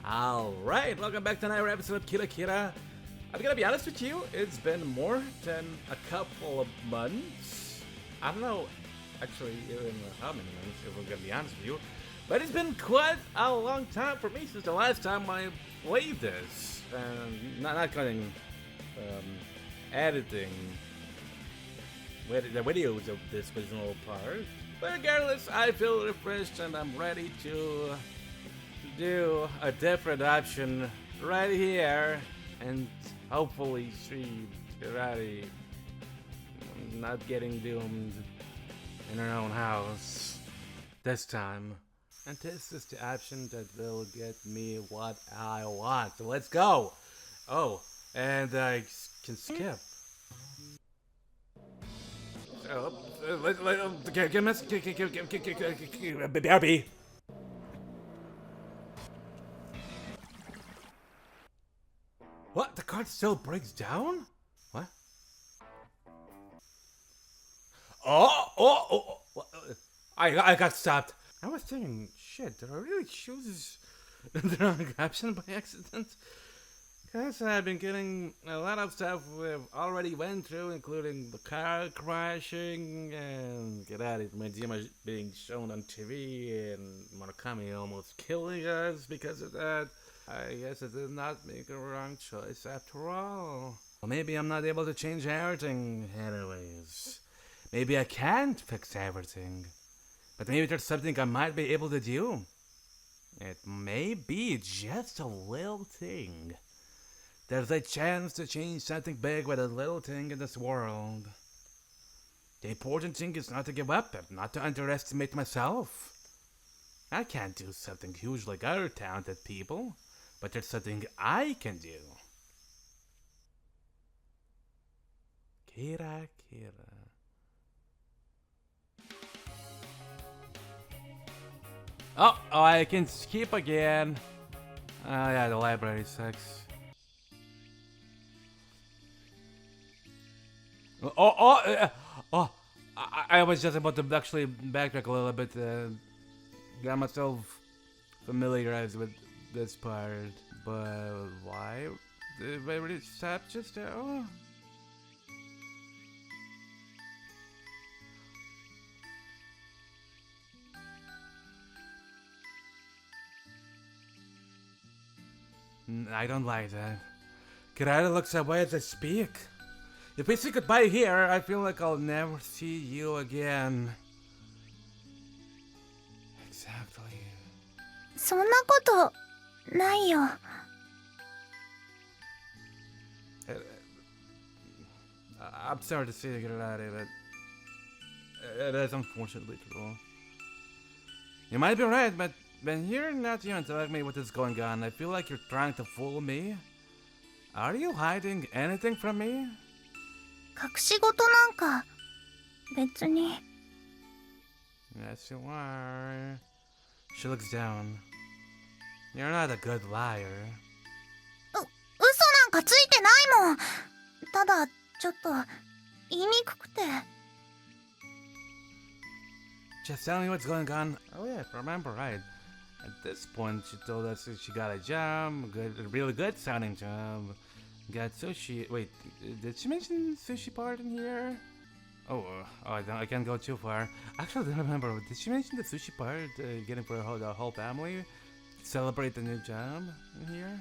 Alright, welcome back to another episode of Kira. I'm gonna be honest with you, it's been more than a couple of months. I don't know actually even how many months, if we're gonna be honest with you. But it's been quite a long time for me since the last time I played this. Not counting editing the videos of this original part. But regardless, I feel refreshed and I'm ready to do a different option right here and hopefully see Kirari not getting doomed in her own house this time. And this is the option that will get me what I want. So let's go! Oh, and I can skip. So, Barbie! What? The card still breaks down? What? Oh! I got stopped. I was thinking, shit, did I really choose the wrong option by accident? Because I've been getting a lot of stuff we've already went through, including the car crashing and Majima being shown on TV and Murakami almost killing us because of that. I guess I did not make a wrong choice after all. Well, maybe I'm not able to change everything anyways. Maybe I can't fix everything. But maybe there's something I might be able to do. It may be just a little thing. There's a chance to change something big with a little thing in this world. The important thing is not to give up and not to underestimate myself. I can't do something huge like other talented people. But there's something I can do. Kira. Oh, I can skip again. Oh yeah, the library sucks. I was just about to actually backtrack a little bit. Got myself familiarized with this part, but why did I really stop just now? I don't like that. Kirari looks away as I speak. If we say goodbye here, I feel like I'll never see you again. Exactly. そんなことないよ。I'm sorry to say it, Kirari, but it is unfortunately true. You might be right, but when you're not even telling me what is going on, I feel like you're trying to fool me. Are you hiding anything from me? 隠し事なんか別に。 Yes, you are. She looks down. You're not a good liar. 嘘なんかついてないもん。ただちょっと言いにくくて。 Just tell me what's going on. Oh yeah, if I remember right. At this point, she told us that she got a job, a really good sounding job. Got sushi. Wait, did she mention sushi part in here? I can't go too far. Actually, I don't remember. Did she mention the sushi part? Getting for the whole family? Celebrate the new job in here?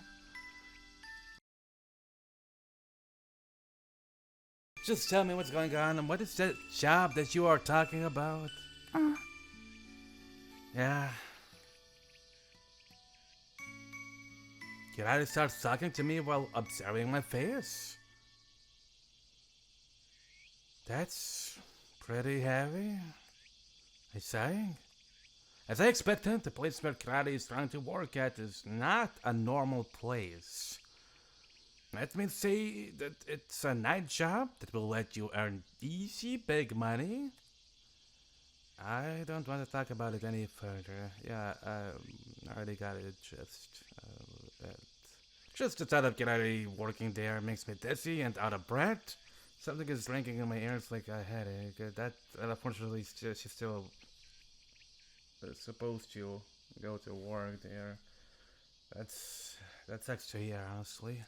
Just tell me what's going on and what is that job that you are talking about? Yeah. Kirari starts talking to me while observing my face. That's pretty heavy, I say. As I expected, the place where Kirari is trying to work at is not a normal place. Let me say that it's a night job that will let you earn easy big money. I don't want to talk about it any further. Yeah, I already got it. Just the thought of Kirari working there makes me dizzy and out of breath. Something is ringing in my ears like a headache. That unfortunately, she's still supposed to go to work there. That's extra here, honestly.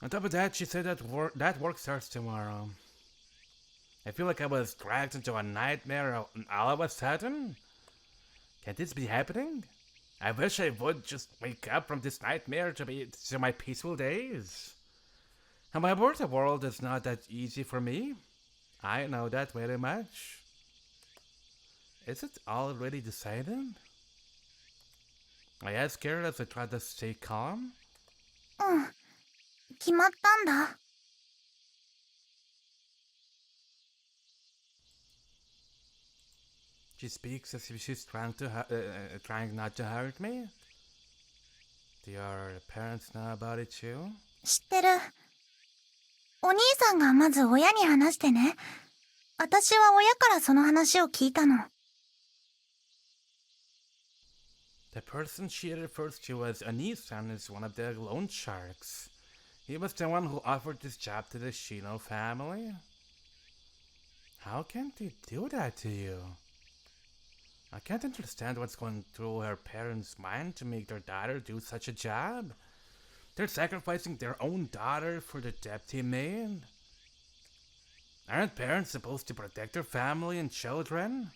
On top of that, she said that work starts tomorrow. I feel like I was dragged into a nightmare all of a sudden. Can this be happening? I wish I would just wake up from this nightmare to my peaceful days. However, the world is not that easy for me. I know that very much. Is it already decided? I asked her as I tried to stay calm. うん、決まったんだ。She speaks as if she's trying not to hurt me. Do your parents know about it too? 知ってる。お兄さんがまず親に話してね。私は親からその話を聞いたの。The person she refers to as Onisan is one of the loan sharks. He was the one who offered this job to the Shino family. How can they do that to you? I can't understand what's going through her parents' mind to make their daughter do such a job. They're sacrificing their own daughter for the debt he made. Aren't parents supposed to protect their family and children?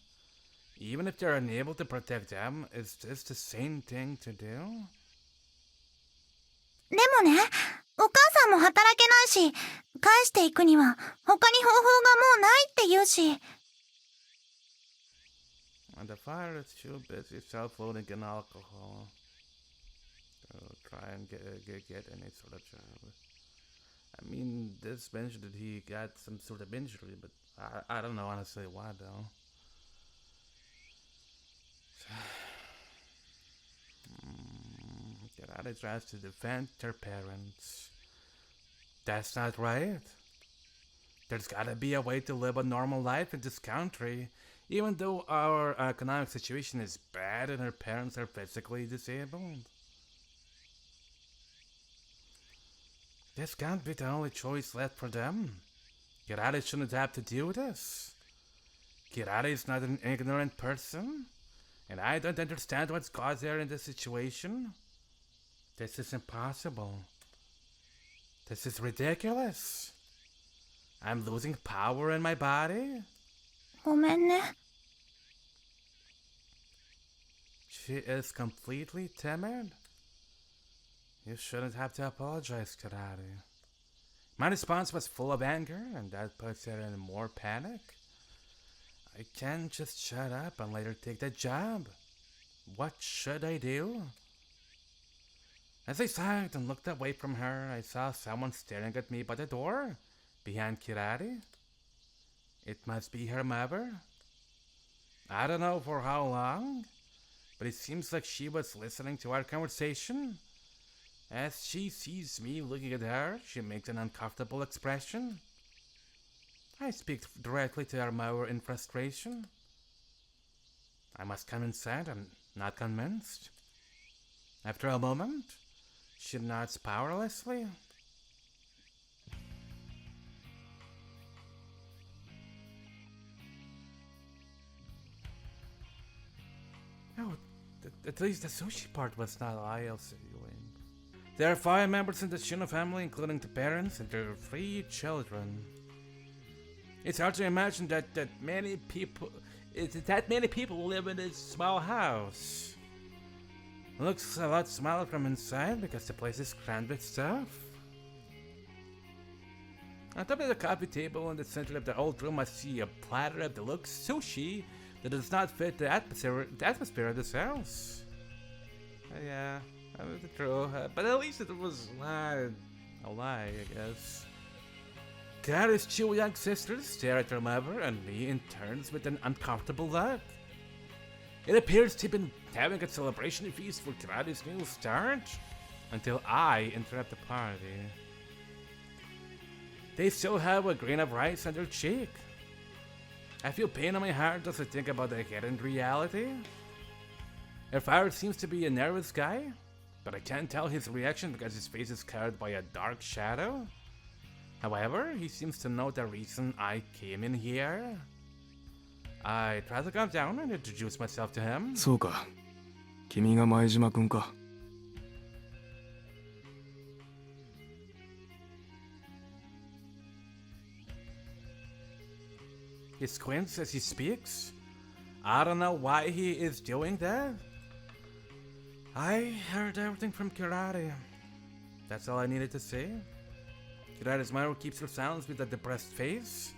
Even if they're unable to protect them, is this the same thing to do? でもね、お母さんも働けないし、返していくには他に方法がもうないって言うし。And the father is too busy self-loading in alcohol to try and get any sort of job. I mean, this mentioned that he got some sort of injury, but I don't know honestly why though. Kirari tries to defend her parents. That's not right. There's gotta be a way to live a normal life in this country, even though our economic situation is bad and her parents are physically disabled. This can't be the only choice left for them. Kirari shouldn't have to do this. Kirari is not an ignorant person, and I don't understand what's caused her in this situation. This is impossible. This is ridiculous. I'm losing power in my body. ごめんね。She is completely timid. You shouldn't have to apologize, Kirari. My response was full of anger, and that puts her in more panic. I can't just shut up and let her take the job. What should I do? As I sighed and looked away from her, I saw someone staring at me by the door, behind Kirari. It must be her mother. I don't know for how long, but it seems like she was listening to our conversation. As she sees me looking at her, she makes an uncomfortable expression. I speak directly to her mother in frustration. I must come inside. I'm not convinced. After a moment, she nods powerlessly. Oh, at least the sushi part was not ILC. There are 5 members in the Shino family, including the parents and their 3 children. It's hard to imagine that many people live in this small house. It looks a lot smaller from inside because the place is crammed with stuff. On top of the coffee table in the center of the old room, I see a platter of deluxe sushi that does not fit the atmosphere of this house. Yeah. That's true, but at least it was not a lie, I guess. Kirari's 2 young sisters stare at their mother and me in turns with an uncomfortable look. It appears they've been having a celebration feast for Kirari's new start until I interrupt the party. They still have a grain of rice on their cheek. I feel pain in my heart as I think about the hidden reality. Her father seems to be a nervous guy, but I can't tell his reaction because his face is covered by a dark shadow. However, he seems to know the reason I came in here. I try to calm down and introduce myself to him. そうか。君が前島君か。He squints as he speaks. I don't know why he is doing that. I heard everything from Kirari. That's all I needed to say. Kirari's mother keeps her silence with a depressed face.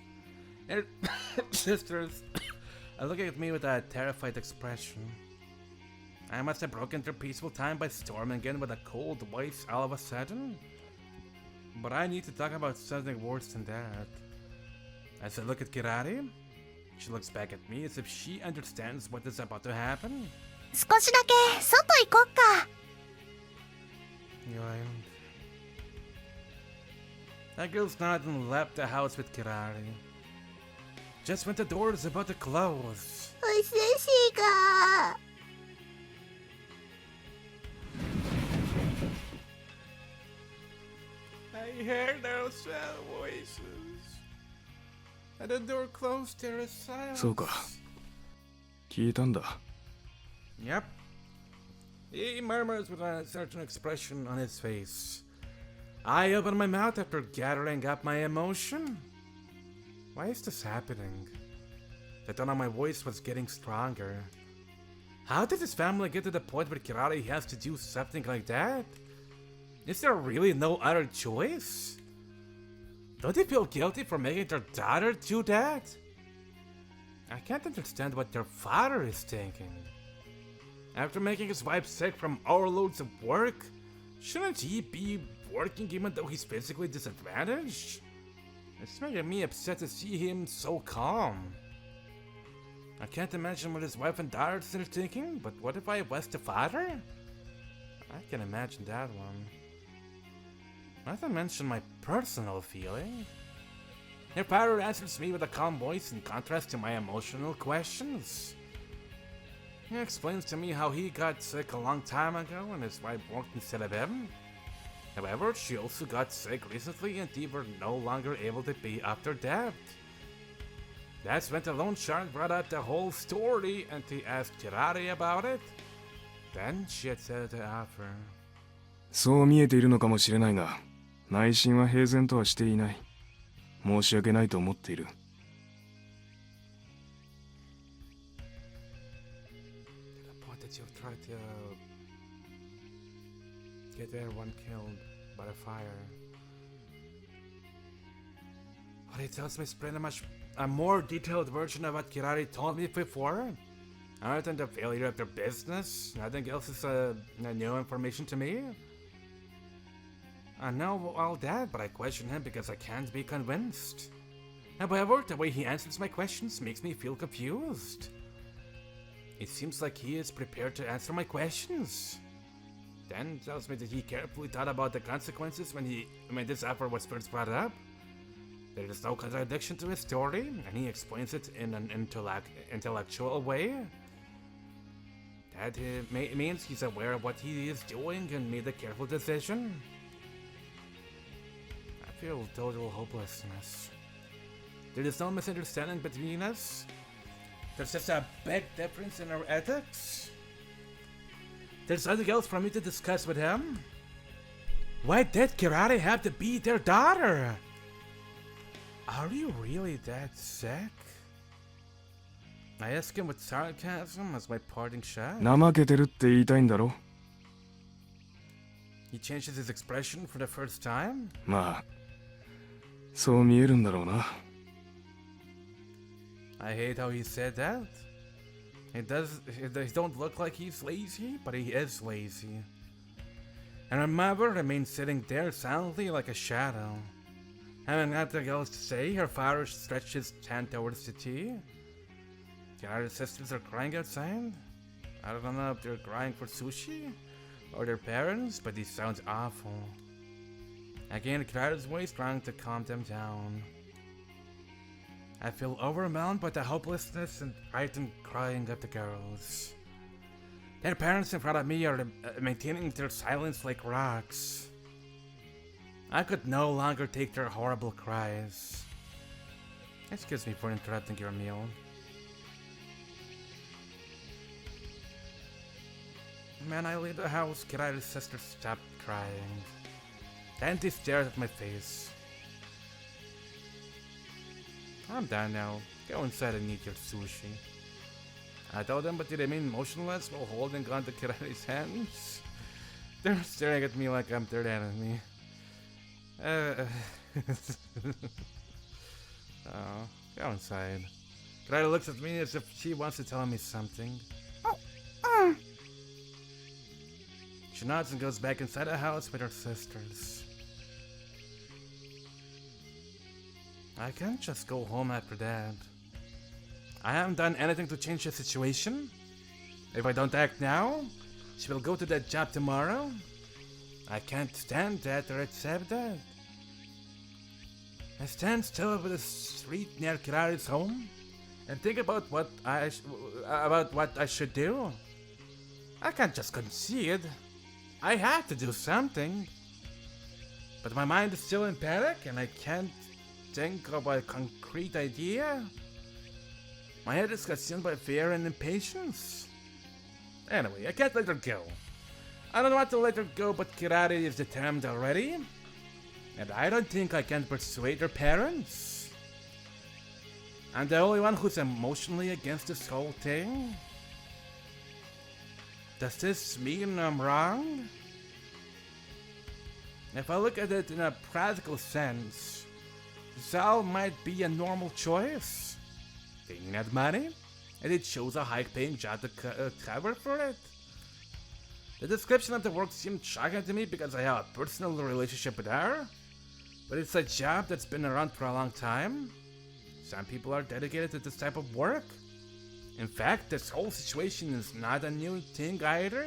And her sisters are looking at me with a terrified expression. I must have broken their peaceful time by storming in with a cold voice all of a sudden. But I need to talk about something worse than that. As I look at Kirari, she looks back at me as if she understands what is about to happen. 少しだけ外行こっか。 That girl's nodded and left the house with Kirari. Just when the door is about to close. お寿司が。I hear those sad voices. At the door closed, there is silence. そうか。聞いたんだ。 Yep. He murmurs with a certain expression on his face. I open my mouth after gathering up my emotion. Why is this happening? The tone of my voice was getting stronger. How did this family get to the point where Kirari has to do something like that? Is there really no other choice? Don't they feel guilty for making their daughter do that? I can't understand what their father is thinking. After making his wife sick from overloads of work, shouldn't he be working even though he's physically disadvantaged? It's making me upset to see him so calm. I can't imagine what his wife and daughters are thinking, but what if I was the father? I can imagine that one. Not to mention my personal feeling. Your father answers me with a calm voice in contrast to my emotional questions. He explains to me how he got sick a long time ago and his wife worked instead of him. However, she also got sick recently and they were no longer able to pay up their debt. That's when the loan shark brought out the whole story and he asked Kirari about it. Then she had said to offer. そう見えているのかもしれないが、内心は平然とはしていない。申し訳ないと思っている。You tried to get everyone killed by the fire. What he tells me is pretty much a more detailed version of what Kirari told me before. Other than the failure of their business, nothing else is new information to me. I know all that, but I question him because I can't be convinced. However, the way he answers my questions makes me feel confused. It seems like he is prepared to answer my questions. Then tells me that he carefully thought about the consequences when this offer was first brought up. There is no contradiction to his story, and he explains it in an intellectual way. That means he's aware of what he is doing and made a careful decision. I feel total hopelessness. There is no misunderstanding between us. There's just a big difference in our ethics. There's nothing else for me to discuss with him. Why did Kirari have to be their daughter? Are you really that sick? I ask him with sarcasm as my parting shot. 怠けてるって言いたいんだろ? He changes his expression for the first time. まあ、そう見えるんだろうな。I hate how he said that. He don't look like he's lazy, but he is lazy. And her mother remains sitting there silently like a shadow. Having nothing else to say, her father stretched his hand towards the tea. The other sisters are crying outside. I don't know if they're crying for sushi or their parents, but it sounds awful. Again, Kirari's voice trying to calm them down. I feel overwhelmed by the hopelessness and frightened crying of the girls. Their parents in front of me are maintaining their silence like rocks. I could no longer take their horrible cries. Excuse me for interrupting your meal. When I leave the house, Kirari's sister stopped crying. Then they stared at my face. I'm done now. Go inside and eat your sushi. I told them, but they remain motionless while holding on to Kirari's hands. They're staring at me like I'm their enemy. Oh, go inside. Kirari looks at me as if she wants to tell me something. She nods and goes back inside the house with her sisters. I can't just go home after that. I haven't done anything to change the situation. If I don't act now, she will go to that job tomorrow. I can't stand that or accept that. I stand still by the street near Kirari's home and think about what I should do. I can't just concede. I have to do something. But my mind is still in panic and I can't think of a concrete idea. My head is consumed by fear and impatience. Anyway, I can't let her go. I don't want to let her go, but Kirari is determined already. And I don't think I can persuade her parents. I'm the only one who's emotionally against this whole thing. Does this mean I'm wrong? If I look at it in a practical sense, Zal might be a normal choice. They need money, and it shows a high-paying job to cover for it. The description of the work seemed shocking to me because I have a personal relationship with her, but it's a job that's been around for a long time. Some people are dedicated to this type of work. In fact, this whole situation is not a new thing either.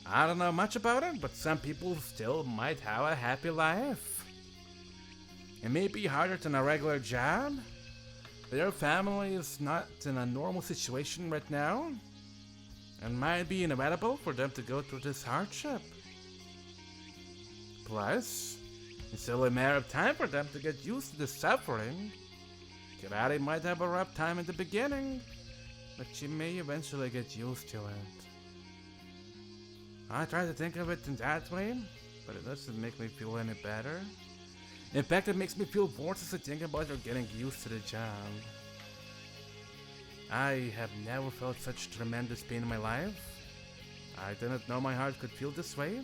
I don't know much about it, but some people still might have a happy life. It may be harder than a regular job, but their family is not in a normal situation right now, and might be inevitable for them to go through this hardship. Plus, it's still a matter of time for them to get used to the suffering. Kirari might have a rough time in the beginning, but she may eventually get used to it. I try to think of it in that way, but it doesn't make me feel any better. In fact, it makes me feel worse as I think about her getting used to the job. I have never felt such tremendous pain in my life. I didn't know my heart could feel this way.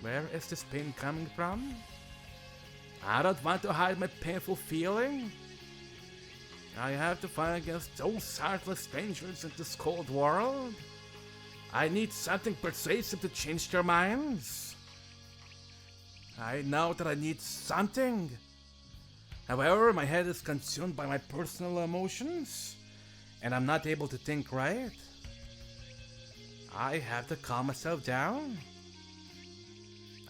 Where is this pain coming from? I don't want to hide my painful feeling. I have to fight against those heartless strangers in this cold world. I need something persuasive to change their minds. I know that I need something. However, my head is consumed by my personal emotions, and I'm not able to think right. I have to calm myself down.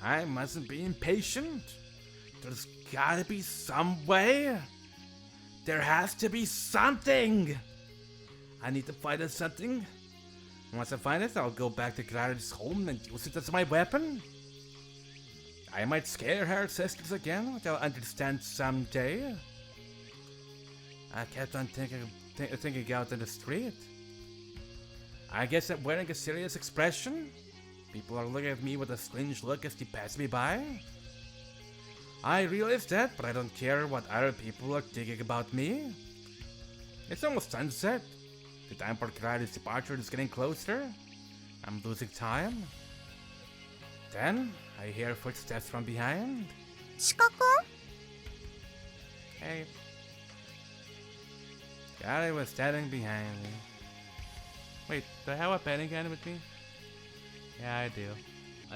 I mustn't be impatient. There's gotta be some way. There has to be something. I need to find something. Once I find it, I'll go back to Kirari's home and use it as my weapon. I might scare her sisters again, which I'll understand someday. I kept on thinking out in the street. I guess I'm wearing a serious expression. People are looking at me with a strange look as they pass me by. I realize that, but I don't care what other people are thinking about me. It's almost sunset. The time for Kirari's departure is getting closer. I'm losing time. Then, I hear footsteps from behind. Shika-kun? Hey. Kirari was standing behind me. Wait, do I have a penny can with me? Yeah, I do.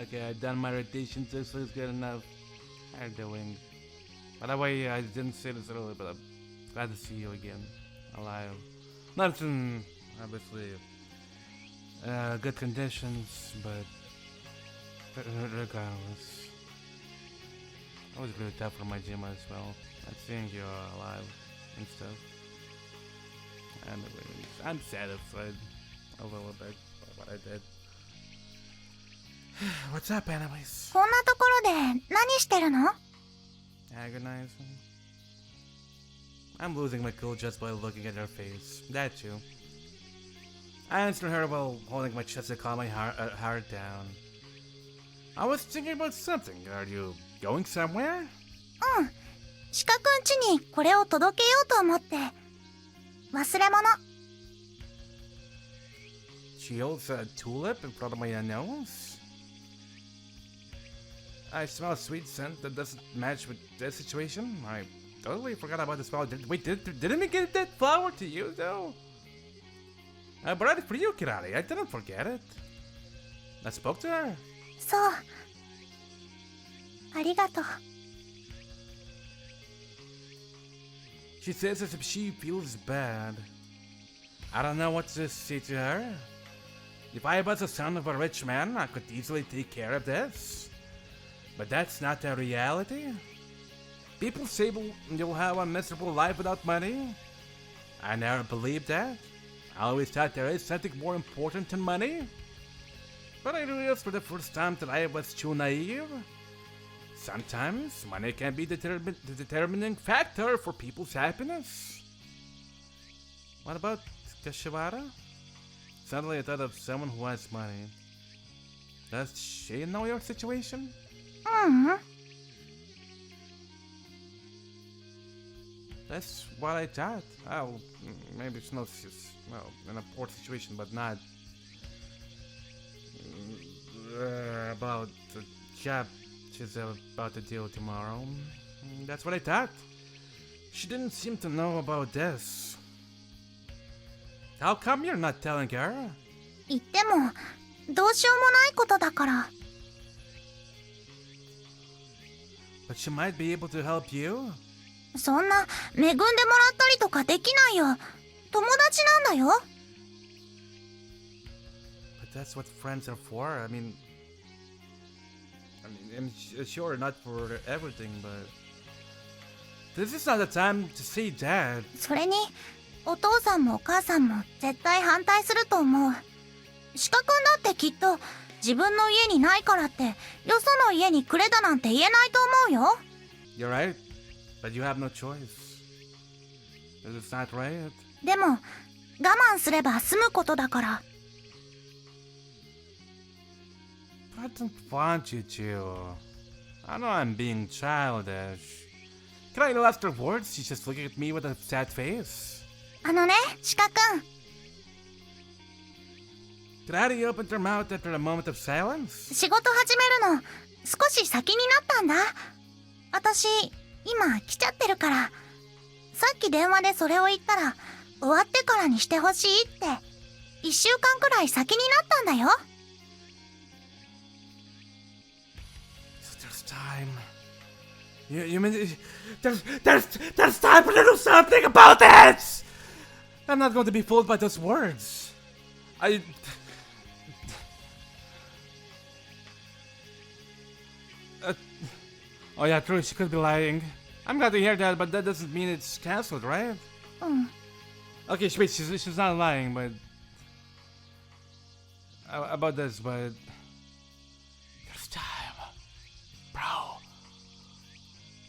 Okay, I've done my rotation, so it's good enough. How are you doing? By the way, I didn't say this earlier, but I'm glad to see you again. Alive. Not in, obviously, good conditions, but regardless. It was really tough for my gym as well. Not seeing you alive and stuff. Anyways, I'm satisfied a little bit by what I did. What's up, anyways? こんなところで何してるの？ Agonizing. I'm losing my cool just by looking at her face. That too. I answered her while holding my chest to calm my heart down. I was thinking about something. Are you going somewhere? 鹿くん家にこれを届けようと思って。忘れ物。She holds a tulip in front of my nose. I smell a sweet scent that doesn't match with this situation. I totally forgot about this flower. Didn't we get that flower to you, though? I brought it for you, Kirari. I didn't forget it. I spoke to her. そう。ありがとう。She says as if she feels bad. I don't know what to say to her. If I was the son of a rich man, I could easily take care of this. But that's not the reality. People say you'll have a miserable life without money. I never believed that. I always thought there is something more important than money. But I realized for the first time that I was too naive. Sometimes money can be the determining factor for people's happiness. What about Kashiwara? Suddenly I thought of someone who has money. Does she know your situation? That's what I thought. Oh, maybe she knows she's, well, in a poor situation, but not about the job she's about to do tomorrow. That's what I thought. She didn't seem to know about this. How come you're not telling her? 言ってもどうしようもないことだから。But she might be able to help you. そんな恵んでもらったりとかできないよ。友達なんだよ。But that's what friends are for. I mean, sure, not for everything, but this is not the time to say that. それにお父さんもお母さんも絶対反対すると思う。鹿くんだってきっと自分の家にないからってよその家にくれだなんて言えないと思うよ。 You're right, but you have no choice. This is not right. でも我慢すれば済むことだから。I don't want you to. I know I'm being childish. Can I last her words? She's just looking at me with a sad face. あのね、鹿くん。Kirari opened her mouth after a moment of silence. 仕事始めるの少し先になったんだ。私今来ちゃってるから。さっき電話でそれを言ったら終わってからにしてほしいって1週間くらい先になったんだよ。So there's time. You mean there's time to do something about it? I'm not going to be fooled by those words. Oh yeah, true, she could be lying. I'm glad to hear that, but that doesn't mean it's cancelled, right? Okay, wait, she's not lying, but about this, but there's time, bro.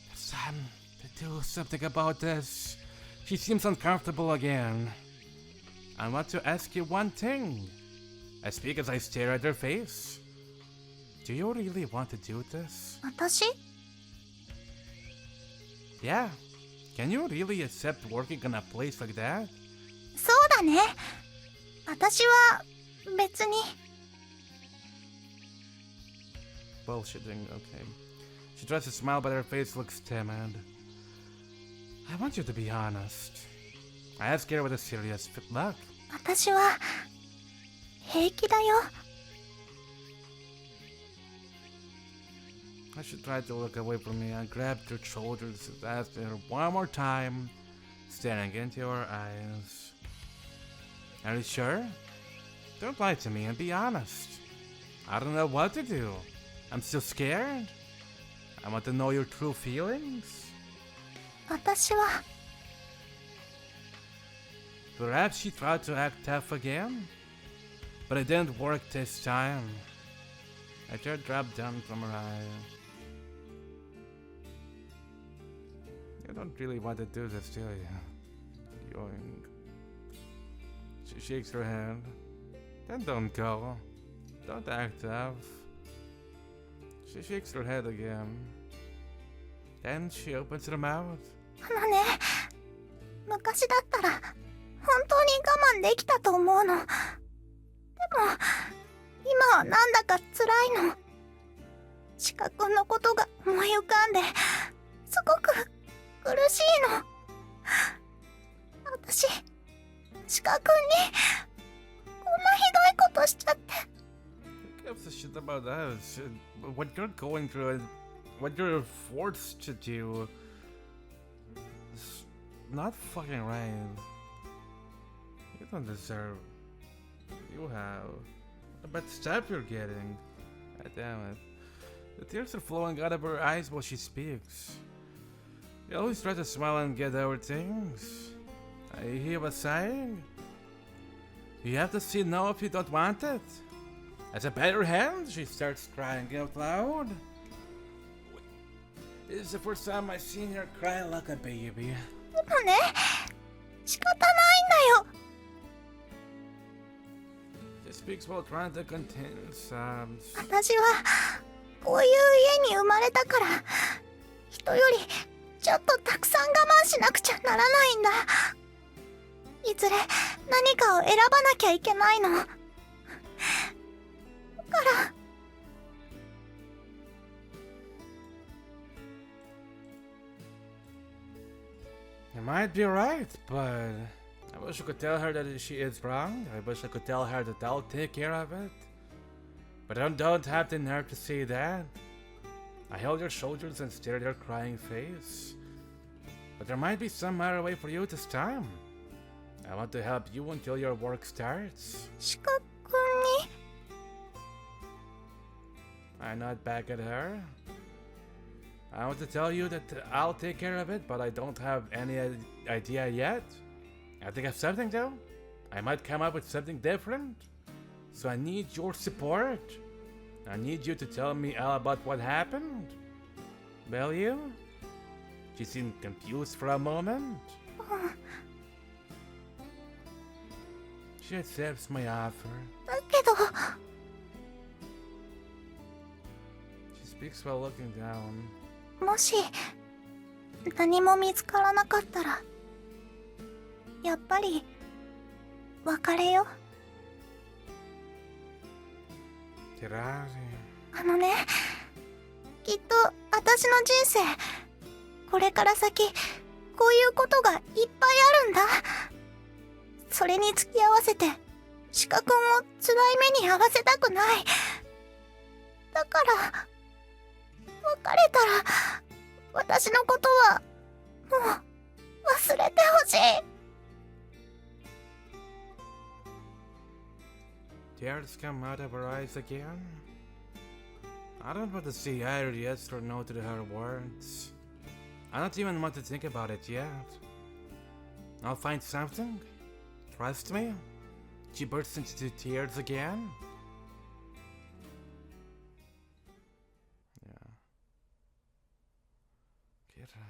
There's time to do something about this. She seems uncomfortable again. I want to ask you one thing. I speak as I stare at her face. Do you really want to do this? 私 Yeah. Can you really accept working in a place like that? そうだね。私は別に。Bullshitting, okay. She tries to smile, but her face looks timid. I want you to be honest. I ask her with a serious look. 私は平気だよ。I should try to look away from me. I grabbed her shoulders and asked her one more time, staring into her eyes. Are you sure? Don't lie to me and be honest. I don't know what to do. I'm still scared. I want to know your true feelings. 私は Perhaps she tried to act tough again, but it didn't work this time. A tear dropped down from her eye. You don't really want to do this, do you? Yoink. She shakes her head. Then don't go. Don't act tough. She shakes her head again. Then she opens her mouth. あのね、昔だったら本当に我慢できたと思うの。でも今はなんだか辛いの。鹿くんのことが思い浮かんで、すごく苦しいの。私、鹿くんにこんなひどいことしちゃって。Who gives a shit about us? What you're going through and what you're forced to do is not fucking right. You don't deserve. You have. A bad step you're getting. God damn it. The tears are flowing out of her eyes while she speaks. You always try to smile and get over things. I hear a sighing. You have to say no if you don't want it. As a better hand, she starts crying out loud. This is the first time I've seen her cry like a baby. でもね、仕方ないんだよ。She speaks while trying to contain sobs. 私はこういう家に生まれたから、人よりちょっとたくさん我慢しなくちゃならないんだ。いずれ何かを選ばなきゃいけないの。だから。You might be right, but I wish I could tell her that she is wrong. I wish I could tell her that I'll take care of it. But I don't have the nerve to say that. I held your shoulders and stared at your crying face. But there might be some other way for you this time. I want to help you until your work starts. 鹿くんに I nod back at her. I want to tell you that I'll take care of it, but I don't have any idea yet. I think of something though. I might come up with something different. So I need your support. I need you to tell me all about what happened. Will you? She seemed confused for a moment. She accepts my offer. だけど She speaks while looking down. もし何も見つからなかったら、やっぱり別れよ。Kirari. あのね、きっと私の人生、これから先こういうことがいっぱいあるんだ。それに付き合わせて鹿くんを辛い目に遭わせたくない。だから別れたら私のことはもう忘れてほしい。Tears come out of her eyes again. I don't want to say either yes or no to her words. I don't even want to think about it yet. I'll find something. Trust me. She bursts into tears again. Yeah. Kira.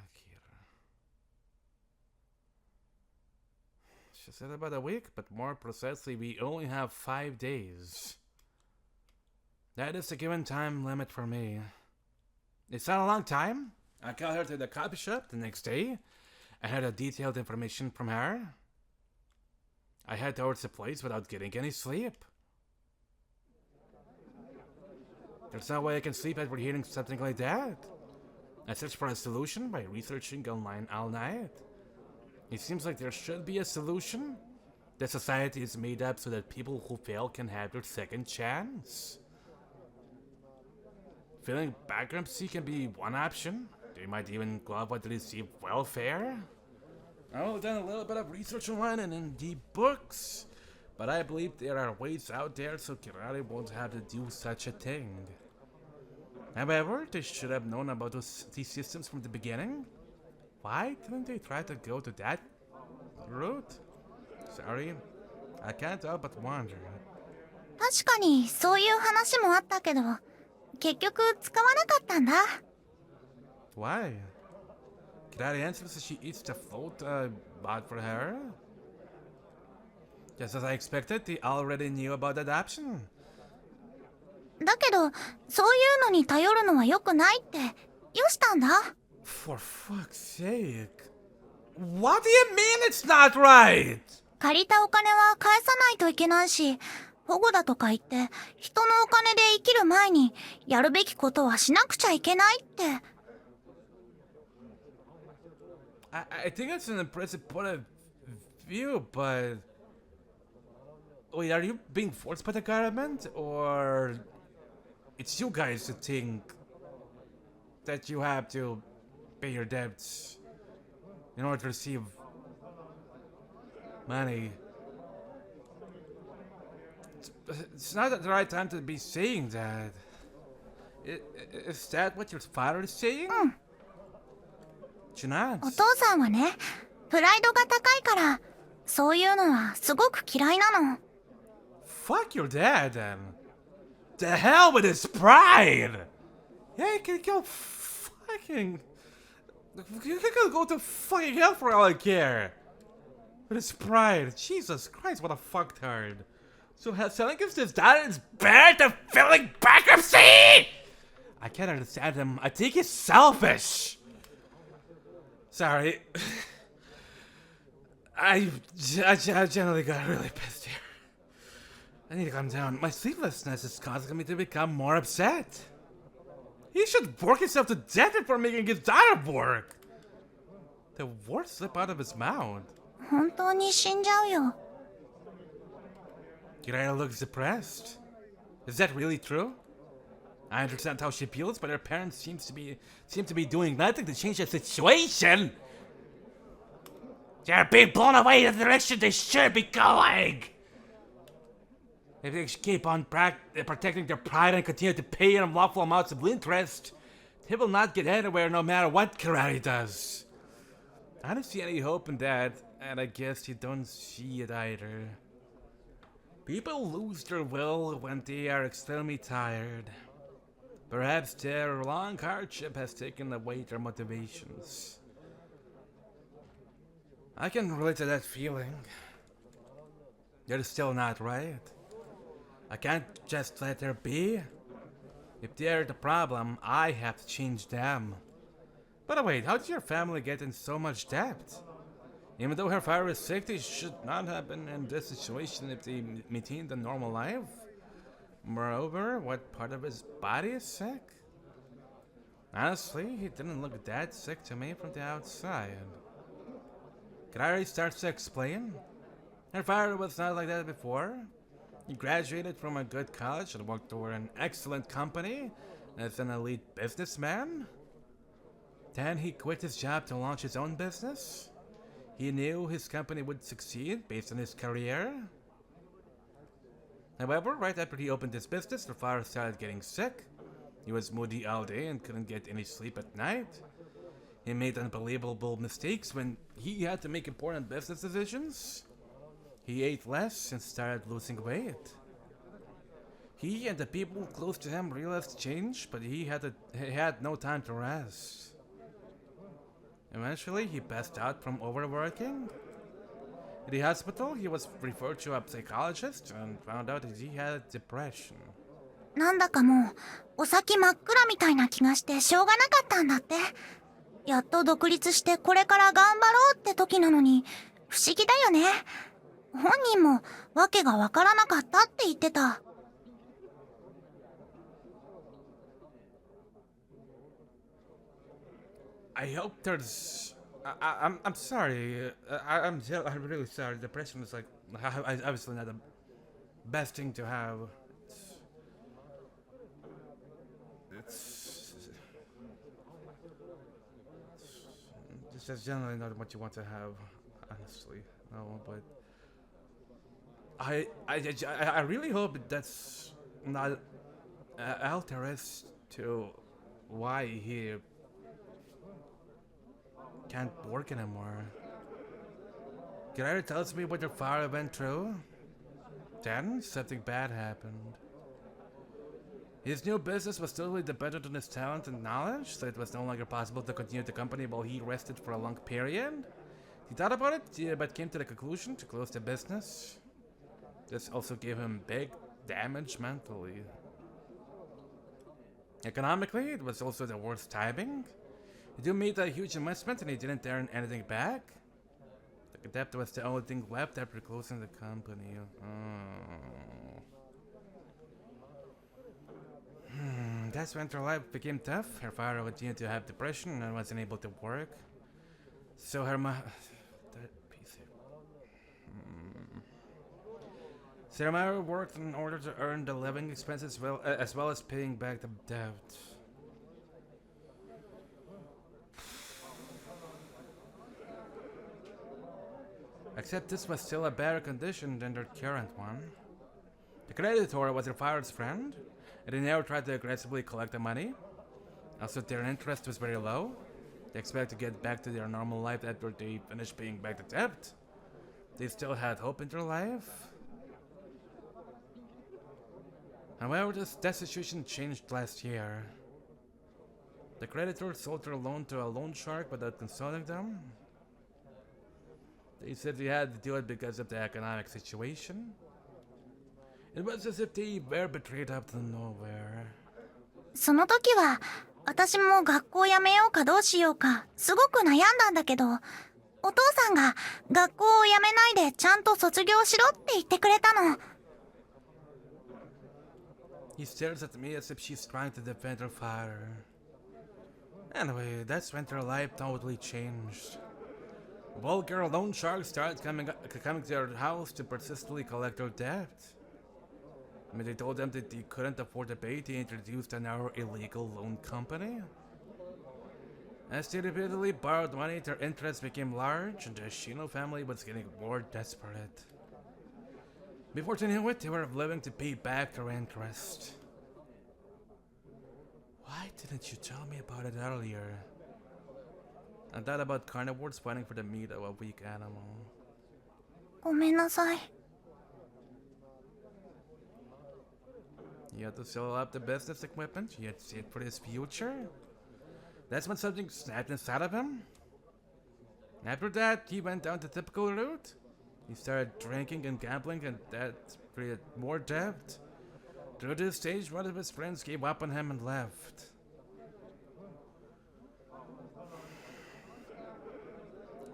She said about a week, but more precisely, we only have 5 days. That is the given time limit for me. It's not a long time. I got her to the coffee shop the next day. I had a detailed information from her. I head towards the place without getting any sleep. There's no way I can sleep after hearing something like that. I searched for a solution by researching online all night. It seems like there should be a solution. The society is made up so that people who fail can have their second chance. Feeling bankruptcy can be one option. They might even qualify to receive welfare. I've done a little bit of research online and in the books, but I believe there are ways out there so Kirari won't have to do such a thing. However, they should have known about these systems from the beginning. Why didn't they try to go to that route? Sorry, I can't help but wonder. 確かにそういう話もあったけど、結局使わなかったんだ。Why? Kirari answers as she eats the float bought for her. Just as I expected, they already knew about adoption. だけど、そういうのに頼るのは良くないって、よしたんだ。For fuck's sake. What do you mean it's not right? 借りたお金は返さないといけないし、保護だとか言って、人のお金で生きる前に、やるべきことはしなくちゃいけないって。I think it's an impressive point of view, but... Wait, are you being forced by the government? Or... It's you guys who think... that you have to pay your debts in order to receive money. It's not the right time to be saying that. Is that what your father is saying? お父さんはね、プライドが高いから、そういうのはすごく嫌いなの。Fuck your dad then. The hell with his pride! Yeah, he can go fucking... You can go to fucking hell for all I care. With his pride. Jesus Christ, what a fucktard. So selling his dad is better than filing bankruptcy? I can't understand him. I think he's selfish. Sorry. I generally got really pissed here. I need to calm down. My sleeplessness is causing me to become more upset. He should work himself to death before making his daughter work. The words slip out of his mouth. 本当に死んじゃうよ。Kirari looks depressed. Is that really true? I understand how she feels, but her parents seem to be doing nothing to change the situation. They're being blown away in the direction they should be going. If they keep on protecting their pride and continue to pay unlawful amounts of interest, they will not get anywhere no matter what Kirari does. I don't see any hope in that, and I guess you don't see it either. People lose their will when they are extremely tired. Perhaps their long hardship has taken away their motivations. I can relate to that feeling. They're still not right. I can't just let her be. If they're the problem, I have to change them. But wait, how did your family get in so much debt? Even though her father is sick, they should not have been in this situation if they maintained a normal life. Moreover, what part of his body is sick? Honestly, he didn't look that sick to me from the outside. Kirari starts to explain. Her father was not like that before. He graduated from a good college and worked for an excellent company as an elite businessman. Then he quit his job to launch his own business. He knew his company would succeed based on his career. However, right after he opened his business, the father started getting sick. He was moody all day and couldn't get any sleep at night. He made unbelievable mistakes when he had to make important business decisions. He ate less and started losing weight. He and the people close to him realized change, but he had no time to rest. Eventually, he passed out from overworking. At the hospital, he was referred to a psychologist and found out that he had depression. なんだかもう、お先真っ暗みたいな気がしてしょうがなかったんだって。やっと独立してこれから頑張ろうって時なのに、不思議だよね。本人もわけがわからなかったって言ってた。I hope there's... I'm sorry. I'm really sorry. Depression is like obviously not the best thing to have. It's just generally not what you want to have, honestly. No, but I really hope that's not alters to why he can't work anymore. Kirari tells me what your father went through. Then something bad happened. His new business was totally dependent on his talent and knowledge, so it was no longer possible to continue the company while he rested for a long period. He thought about it, but came to the conclusion to close the business. This also gave him big damage mentally. Economically, it was also the worst timing. You made a huge investment and you didn't earn anything back? The debt was the only thing left after closing the company. That's when her life became tough. Her father continued to have depression and wasn't able to work. So her mother worked in order to earn the living expenses as well as paying back the debt. Except this was still a better condition than their current one. The creditor was her father's friend, and they never tried to aggressively collect the money. Also, their interest was very low. They expect to get back to their normal life after they finish paying back the debt. They still had hope in their life. However, that situation changed last year. The creditor sold their loan to a loan shark without consulting them. They said they had to do it because of the economic situation. It was as if they were betrayed out of nowhere. その時は私も学校辞めようかどうしようかすごく悩んだんだけど、お父さんが学校を辞めないでちゃんと卒業しろって言ってくれたの。He stares at me as if she's trying to defend her father. Anyway, that's when their life totally changed. Vulgar loan sharks started coming to their house to persistently collect their debt. When they told them that they couldn't afford to pay, they introduced another illegal loan company. As they repeatedly borrowed money, their interest became large, and the Shino family was getting more desperate. Before they knew it, they were living to pay back their interest. Why didn't you tell me about it earlier? I thought about carnivores fighting for the meat of a weak animal. ごめんなさい。He had to sell up the business equipment. He had saved for his future. That's when something snapped inside of him. After that, he went down the typical route. He started drinking and gambling, and that created more debt. Through this stage, one of his friends gave up on him and left.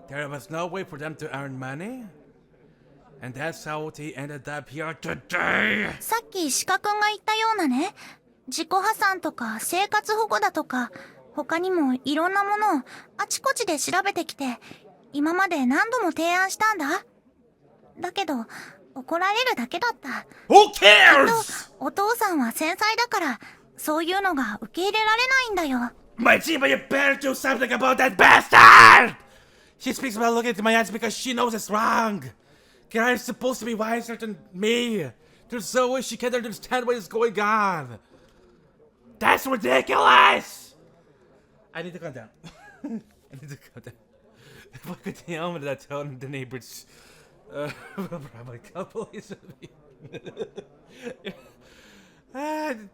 There was no way for them to earn money. And that's how they ended up here today. さっき鹿くんが言ったようなね、自己破産とか生活保護だとか、他にもいろんなものをあちこちで調べてきて、今まで何度も提案したんだ。だけど、怒られるだけだった。Who cares? お父さんは繊細だから、そういうのが受け入れられないんだよ。Majima, you better do something about that bastard! She speaks about looking into my eyes because she knows it's wrong. Kirari's supposed to be wiser than me. There's no way she can understand what is going on. That's ridiculous! I need to calm down. I need to calm down. If I could tell me that telling the neighbors will probably call police on me.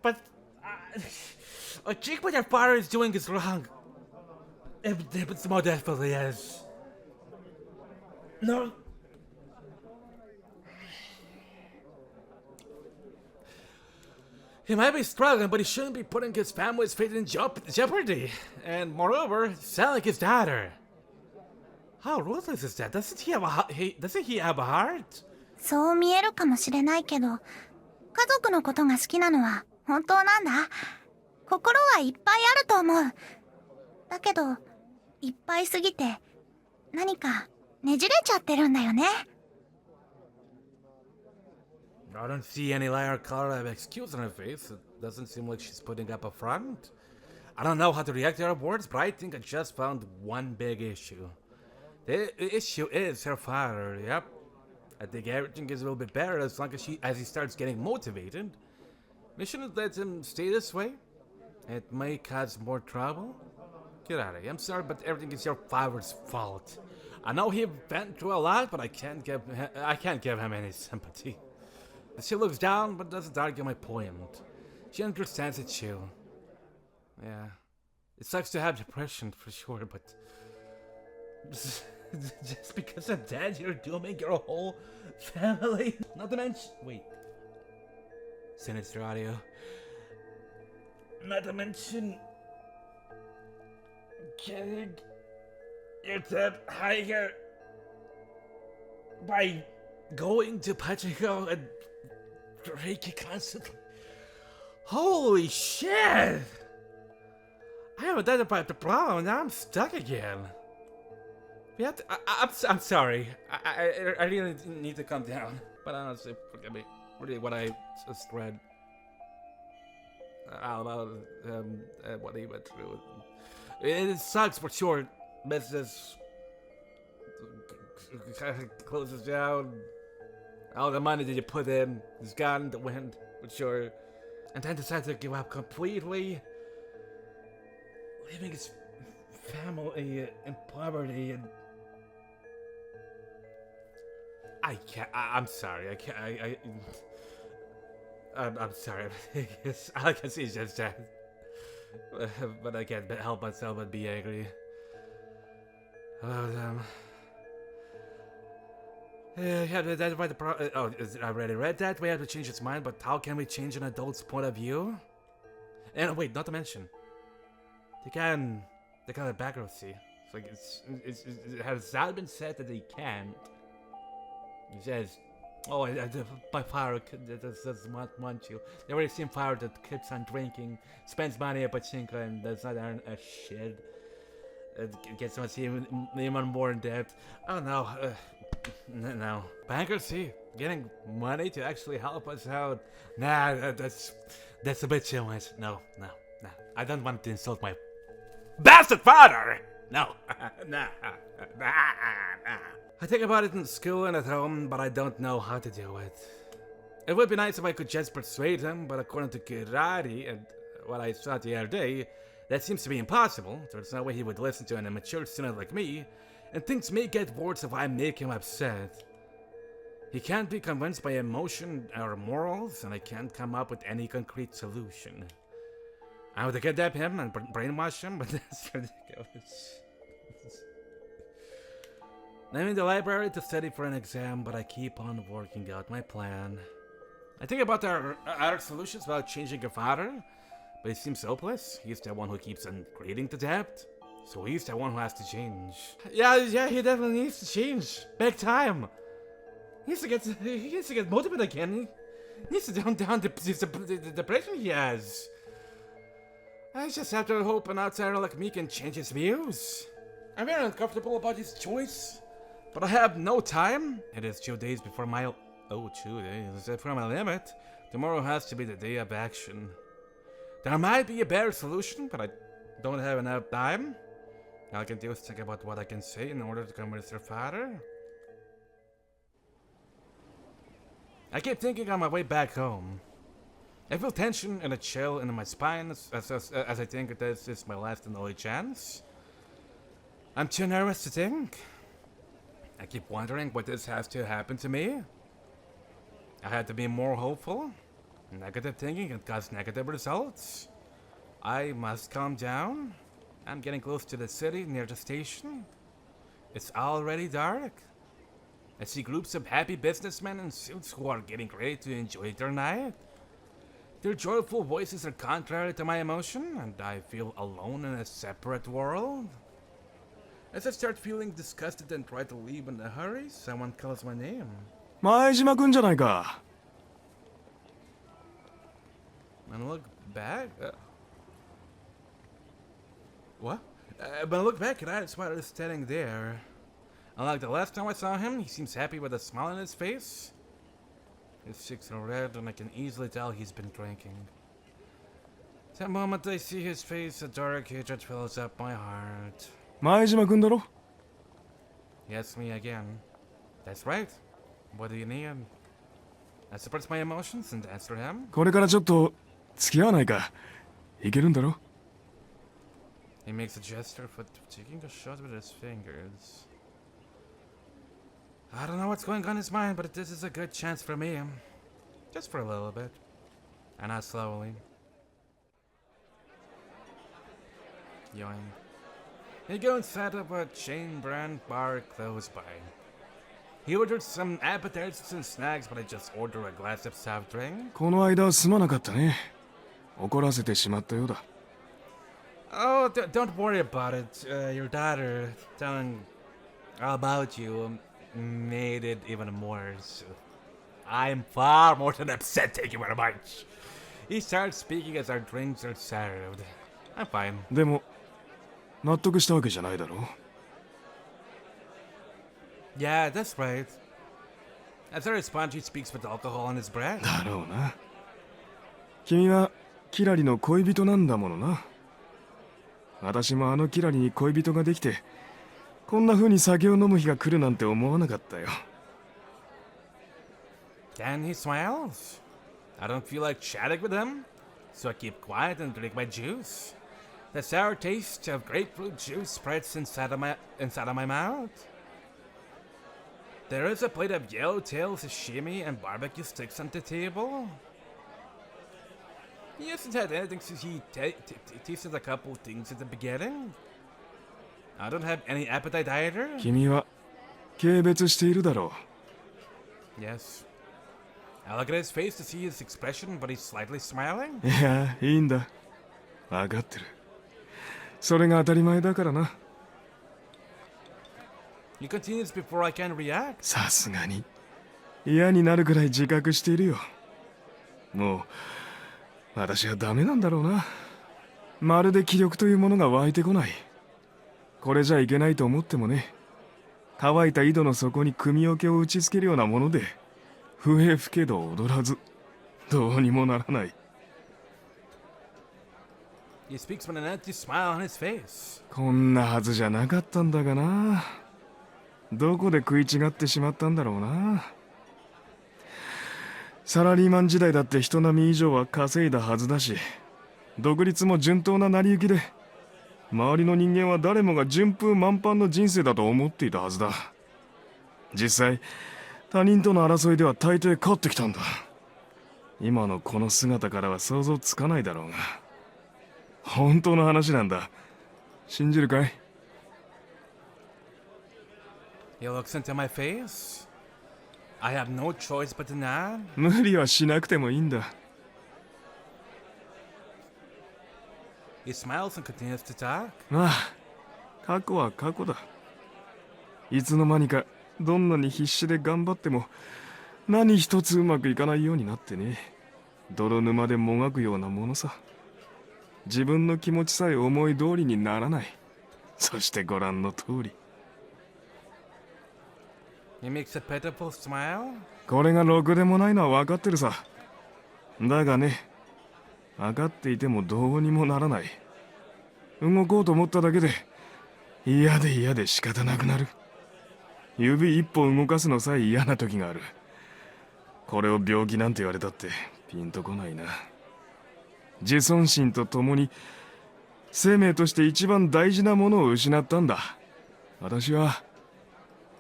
But I think what your father is doing is wrong. It more definitely is. No. He might be struggling, but he shouldn't be putting his family's fate in jeopardy. And moreover, selling his daughter. How ruthless is that? Doesn't he have a heart? そう見えるかもしれないけど、家族のことが好きなのは本当なんだ。心はいっぱいあると思う。だけど、いっぱいすぎて、何かねじれちゃってるんだよね。I don't see any liar color of excuse on her face. It doesn't seem like she's putting up a front. I don't know how to react to her words, but I think I just found one big issue. The issue is her father, yep. I think everything is a little bit better as long as he starts getting motivated. We shouldn't let him stay this way. It may cause more trouble. Kirari, I'm sorry, but everything is your father's fault. I know he went through a lot, but I can't give him any sympathy. She looks down, but doesn't argue my point. She understands it too. Yeah. It sucks to have depression, for sure, but... just because of that, you're dooming your whole family? Not to mention... Wait. Sinister audio. Not to mention... killing your dead higher by going to Pochui and drinking constantly. Holy shit! I haven't identified the problem, now I'm stuck again. We have to, I'm sorry. I really need to calm down. But honestly, forgive me. Really, what I just read about what he went through. It sucks for sure. Business closes down. All the money that you put in is gone in the wind, for sure. And then decided to give up completely, leaving his family in poverty. And I can't. I'm sorry. I can't. I'm sorry. All I can see is just that. But I can't help myself but be angry. Oh, damn. Yeah, that's why the I already read that. We have to change its mind, but how can we change an adult's point of view? And wait, not to mention, they got a bankruptcy. It's like it has not been said that they can't. It says, oh, my father does not want you. They already seen father that keeps on drinking, spends money at pachinko, and does not earn a shit. It gets us even more in debt. Oh no, no. Bankruptcy, getting money to actually help us out. Nah, that's a bit too much. No. I don't want to insult my bastard father. No, nah. I think about it in school and at home, but I don't know how to do it. It would be nice if I could just persuade him, but according to Kirari and what I saw the other day, that seems to be impossible. There's no way he would listen to an immature student like me, and things may get worse if I make him upset. He can't be convinced by emotion or morals, and I can't come up with any concrete solution. I would kidnap him and brainwash him, but that's ridiculous. I'm in the library to study for an exam, but I keep on working out my plan. I think about there are other solutions about changing your father, but he seems hopeless. He's the one who keeps on creating the debt, so he's the one who has to change. Yeah, he definitely needs to change. Big time. He needs to get motivated again. He needs to tone down the depression he has. I just have to hope an outsider like me can change his views. I'm very uncomfortable about his choice, but I have no time. It is 2 days before my 2 days before my limit. Tomorrow has to be the day of action. There might be a better solution, but I don't have enough time. All I can do is think about what I can say in order to convince your father. I keep thinking on my way back home. I feel tension and a chill in my spine as I think this is my last and only chance. I'm too nervous to think. I keep wondering what this has to happen to me. I had to be more hopeful. Negative thinking can cause negative results. I must calm down. I'm getting close to the city near the station. It's already dark. I see groups of happy businessmen in suits who are getting ready to enjoy their night. Their joyful voices are contrary to my emotion, and I feel alone in a separate world. As I start feeling disgusted and try to leave in a hurry, someone calls my name. 前島くんじゃないか。 And look back. What? But I look back at that, Spider is standing there. Unlike the last time I saw him, he seems happy with a smile on his face. His cheeks are red, and I can easily tell he's been drinking. The moment I see his face, a dark hatred fills up my heart. 前島くんだろ? He asks me again. That's right. What do you need? I suppress my emotions and answer him. これからちょっと付き合わないか。いけるんだろ? He makes a gesture for taking a shot with his fingers. I don't know what's going on in his mind, but this is a good chance for me. Just for a little bit. And not slowly. Yoink. He goes inside of a chain brand bar close by. He ordered some appetizers and snacks, but I just ordered a glass of soft drink. この間すまなかったね。怒らせてしまったようだ。Oh, don't worry about it. Your daughter telling about you made it even more. So I'm far more than upset. Thank you very much. He starts speaking as our drinks are served. I'm fine. でも納得したわけじゃないだろ Yeah, that's right. As a response, he speaks with alcohol in his breath. だろうな。君はキラリの恋人なんだものな。私もあのキラリに恋人ができて、こんな風に酒を飲む日が来るなんて思わなかったよ。Then he smiles. I don't feel like chatting with him, so I keep quiet and drink my juice. The sour taste of grapefruit juice spreads inside of my mouth. There is a plate of yellowtail sashimi and barbecue sticks on the table. He hasn't had anything since he tasted a couple things at the beginning. I don't have any appetite either. 君は軽蔑しているだろ Yes. I look at his face to see his expression, but he's slightly smiling. う。いや、いいんだ。わかってる。それが当たり前だからな。He continues before I can react. さすがに嫌になるくらい自覚しているよ。もう私はダメなんだろうな。まるで気力というものが湧いてこない。これじゃいけないと思ってもね、乾いた井戸の底に組桶を打ちつけるようなもので、笛吹けど踊らず、どうにもならない。He speaks with an empty smile on his face. こんなはずじゃなかったんだがな。どこで食い違ってしまったんだろうな。サラリーマン時代だって人並み以上は稼いだはずだし、独立も順当な成り行きで、周りの人間は誰もが順風満帆の人生だと思っていたはずだ。実際他人との争いでは大抵勝ってきたんだ。今のこの姿からは想像つかないだろうが、本当の話なんだ。信じるかい？ He looks into my face. I have no choice but to nod. 無理はしなくてもいいんだ。He smiles and continues to talk. まあ、過去は過去だ。いつの間にかどんなに必死で頑張っても何一つうまくいかないようになってね。泥沼でもがくようなものさ。自分の気持ちさえ思い通りにならない。そしてご覧の通り。He makes a pitiful smile. これがろくでもないのは分かってるさ。だがね、分かっていてもどうにもならない。動こうと思っただけで嫌で嫌で仕方なくなる。指一本動かすのさえ嫌な時がある。これを病気なんて言われたってピンとこないな。自尊心とともに生命として一番大事なものを失ったんだ。私は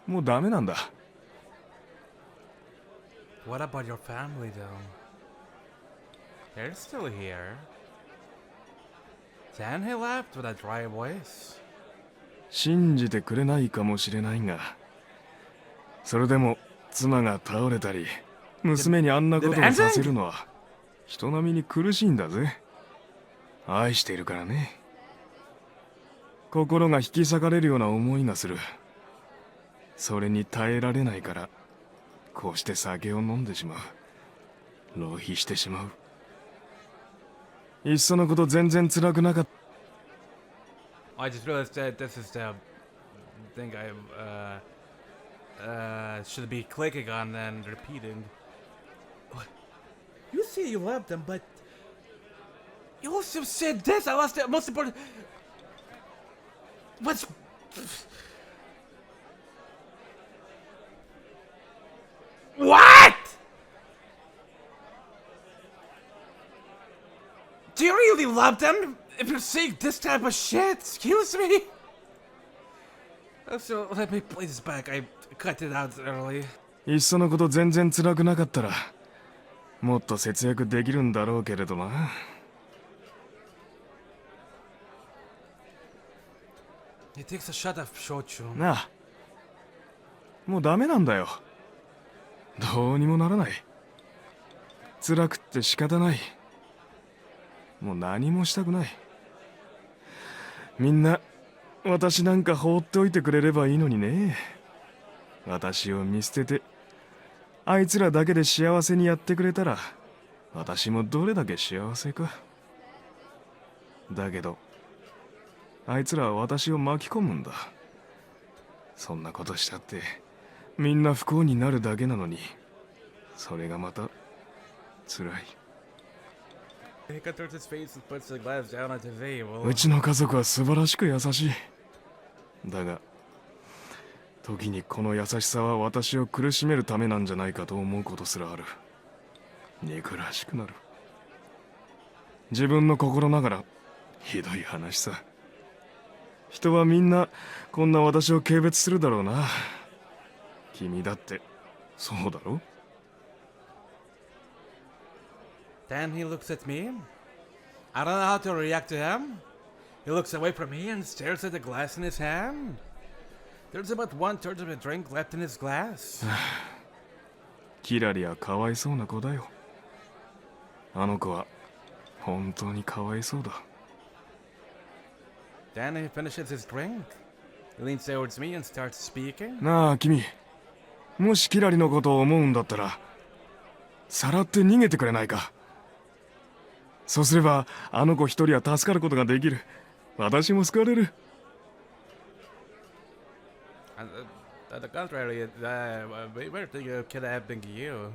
もうダメなんだ。What about your family, though? They're still here. Then he laughed with a dry voice. 信じてくれないかもしれないが、それでも妻が倒れたり娘にあんなことをさせるのは人並みに苦しいんだぜ。愛しているからね。心が引き裂かれるような思いがする。それに耐えられないからこうして酒を飲んでしまう。浪費してしまう。いっそのこと全然辛くなかった。 I just realized that this is the thing I should be clicking on and repeating. What? You say you love them, but you also said this. I lost the most important. What's what? Do you really love them? If you're saying this type of shit, excuse me. So let me play this back. I cut it out early. いっそのこと全然辛くなかったらもっと節約できるんだろうけれどな。He takes a shot of shochu. なあ、もうダメなんだよ。どうにもならない。辛くって仕方ない。もう何もしたくない。みんな私なんか放っておいてくれればいいのにね。私を見捨ててあいつらだけで幸せにやってくれたら私もどれだけ幸せか。だけどあいつらは私を巻き込むんだ。そんなことしたってみんな不幸になるだけなのに、それがまた辛い。He contorts his face and puts the glass down on the table. うちの家族は素晴らしく優しい。だが時にこの優しさは私を苦しめるためなんじゃないかと思うことすらある。憎らしくなる。自分の心ながらひどい話さ。人はみんなこんな私を軽蔑するだろうな。君だってそうだろ。 Then he looks at me. I don't know how to react to him. He looks away from me and stares at the glass in his hand. There's about 1/3 of the drink left in his glass. キラリはかわいそうな子だよ。あの子は本当にかわいそうだ。Then he finishes his drink. He leans towards me and starts speaking. なあ君、もしキラリのことを思うんだったらさらって逃げてくれないか。そうすればあの子一人は助かることができる。私も救われる。On the contrary, we were thinking of kidnapping you.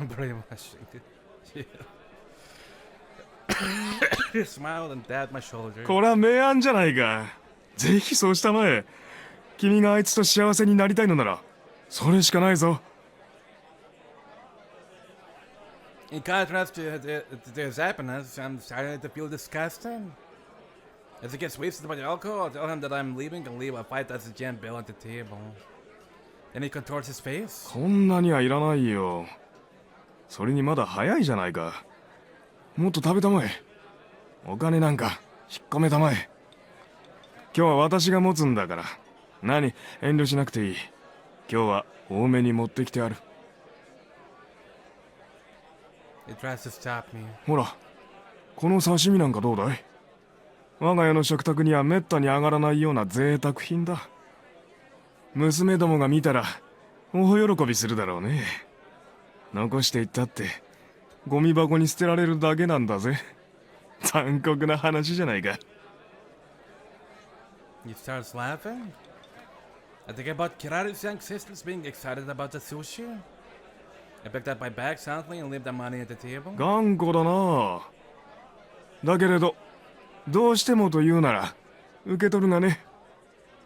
Pretty much. He smiled and tapped my shoulder. これは明暗じゃないか。ぜひそうしたまえ。君があいつと幸せになりたいのならそれしかないぞ。In contrast to his happiness, I'm starting to feel disgusting. As he gets wasted by the alcohol, I'll tell him that I'm leaving and leave a 5,000 yen bill on the table. Then he contorts his face. こんなにはいらないよ。それにまだ早いじゃないか。もっと食べたまえ。お金なんか引っ込めたまえ。今日は私が持つんだから。何、遠慮しなくていい。今日は多めに持ってきてある。He tries to stop me. ほら、この刺身なんかどうだい？我が家の食卓にはめったに上がらないような贅沢品だ。娘どもが見たら大喜びするだろうね。残していったってゴミ箱に捨てられるだけなんだぜ。残酷な話じゃないか。He starts laughing. I think about Kirari's young sisters being excited about the sushi. I picked up my bag silently and left the money at the table. 頑固だな。だけれどどうしてもと言うなら受け取るがね。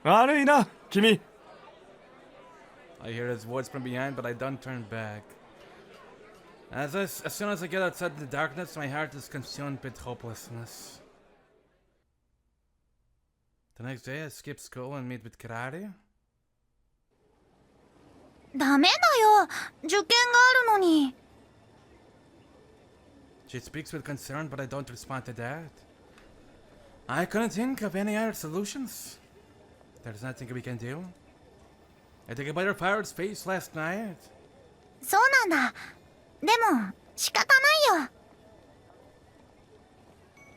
悪いな君。 I hear his words from behind, but I don't turn back. As soon as I get outside the darkness, my heart is consumed with hopelessness. The next day, I skip school and meet with Kirari. ダメだよ。受験があるのに。She speaks with concern, but I don't respond to that. I couldn't think of any other solutions. There's nothing we can do. I think about her father's face last night. そうなんだ。でも仕方ないよ。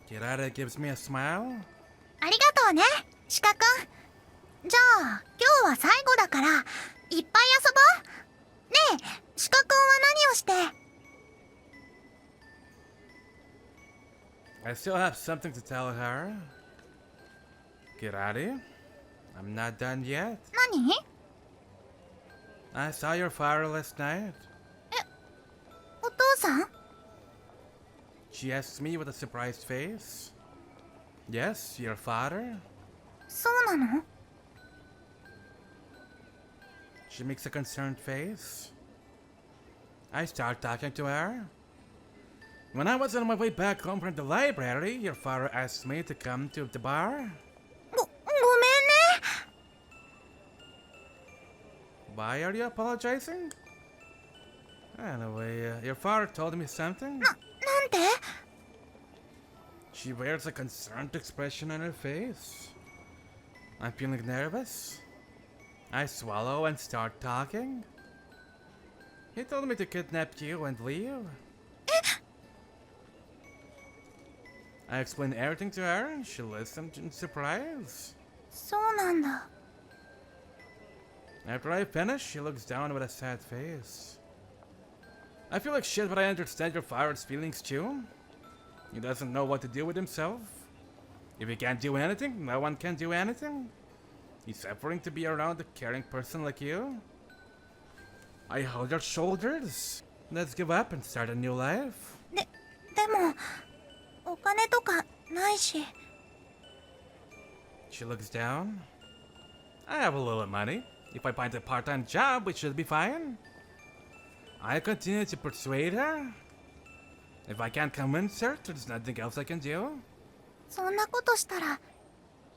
Kirari gives me a smile. ありがとうね、鹿くん。じゃあ今日は最後だからいっぱい遊ぼう。ねえ、鹿くんは何をして？ I still have something to tell her. Kirari, I'm not done yet. 何？ I saw your father last night. お父さん？ She asks me with a surprised face. Yes, your father? そうなの？ She makes a concerned face. I start talking to her. When I was on my way back home from the library, your father asked me to come to the bar. ごめんね。 Why are you apologizing? Anyway, your father told me something. なんて？ She wears a concerned expression on her face. I'm feeling nervous. I swallow and start talking. He told me to kidnap you and leave. I explained everything to her and she listened in surprise. そうなんだ。 After I finish, she looks down with a sad face. I feel like shit, but I understand your father's feelings too. He doesn't know what to do with himself. If he can't do anything, no one can do anything. He's suffering to be around a caring person like you. I hold your shoulders. Let's give up and start a new life. でも、お金とかないし。 She looks down. I have a little money. If I find a part-time job, we should be fine. I continue to persuade her. If I can't convince her, there's nothing else I can do. そんなことしたら、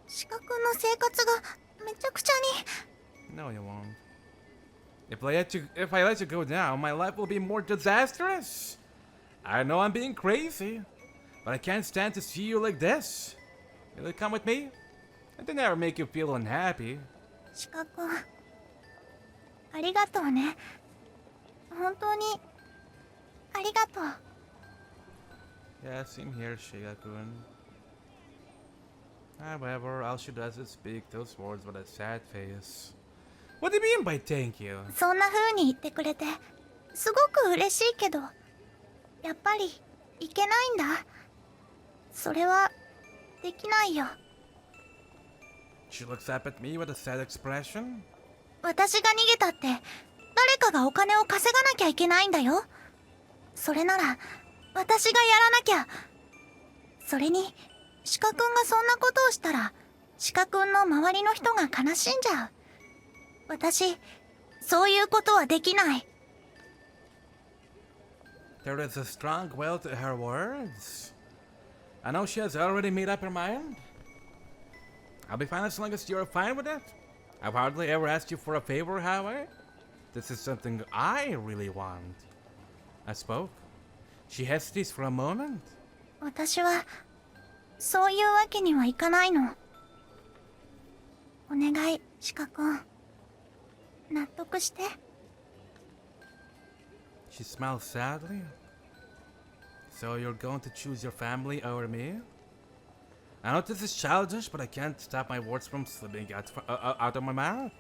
シカ君の生活がめちゃくちゃに。 No, you won't. If I let you go now, my life will be more disastrous. I know I'm being crazy, but I can't stand to see you like this. Will you come with me? I did never make you feel unhappy. シカ君、ありがとうね。本当にありがとう。 Yeah, same here, Shiga-kun. However, all she does is speak those words with a sad face. What do you mean by thank you? そんな風に言ってくれて、すごく嬉しいけど、やっぱりいけないんだ。それはできないよ。 She looks up at me with a sad expression. 私が逃げたって、誰かがお金を稼がなきゃいけないんだよ。それなら、私がやらなきゃ。それに、シカ君がそんなことをしたら、シカ君の周りの人が悲しんじゃう。私、そういうことはできない。 There is a strong will to her words. I know she has already made up her mind. I'll be fine as long as you're fine with it. I've hardly ever asked you for a favor, have I? This is something I really want. I spoke. She hesitates for a moment. 私は、そういうわけにはいかないの。お願い、シカ君。納得して。 She smiles sadly. So you're going to choose your family over me? I know this is childish, but I can't stop my words from slipping out of my mouth.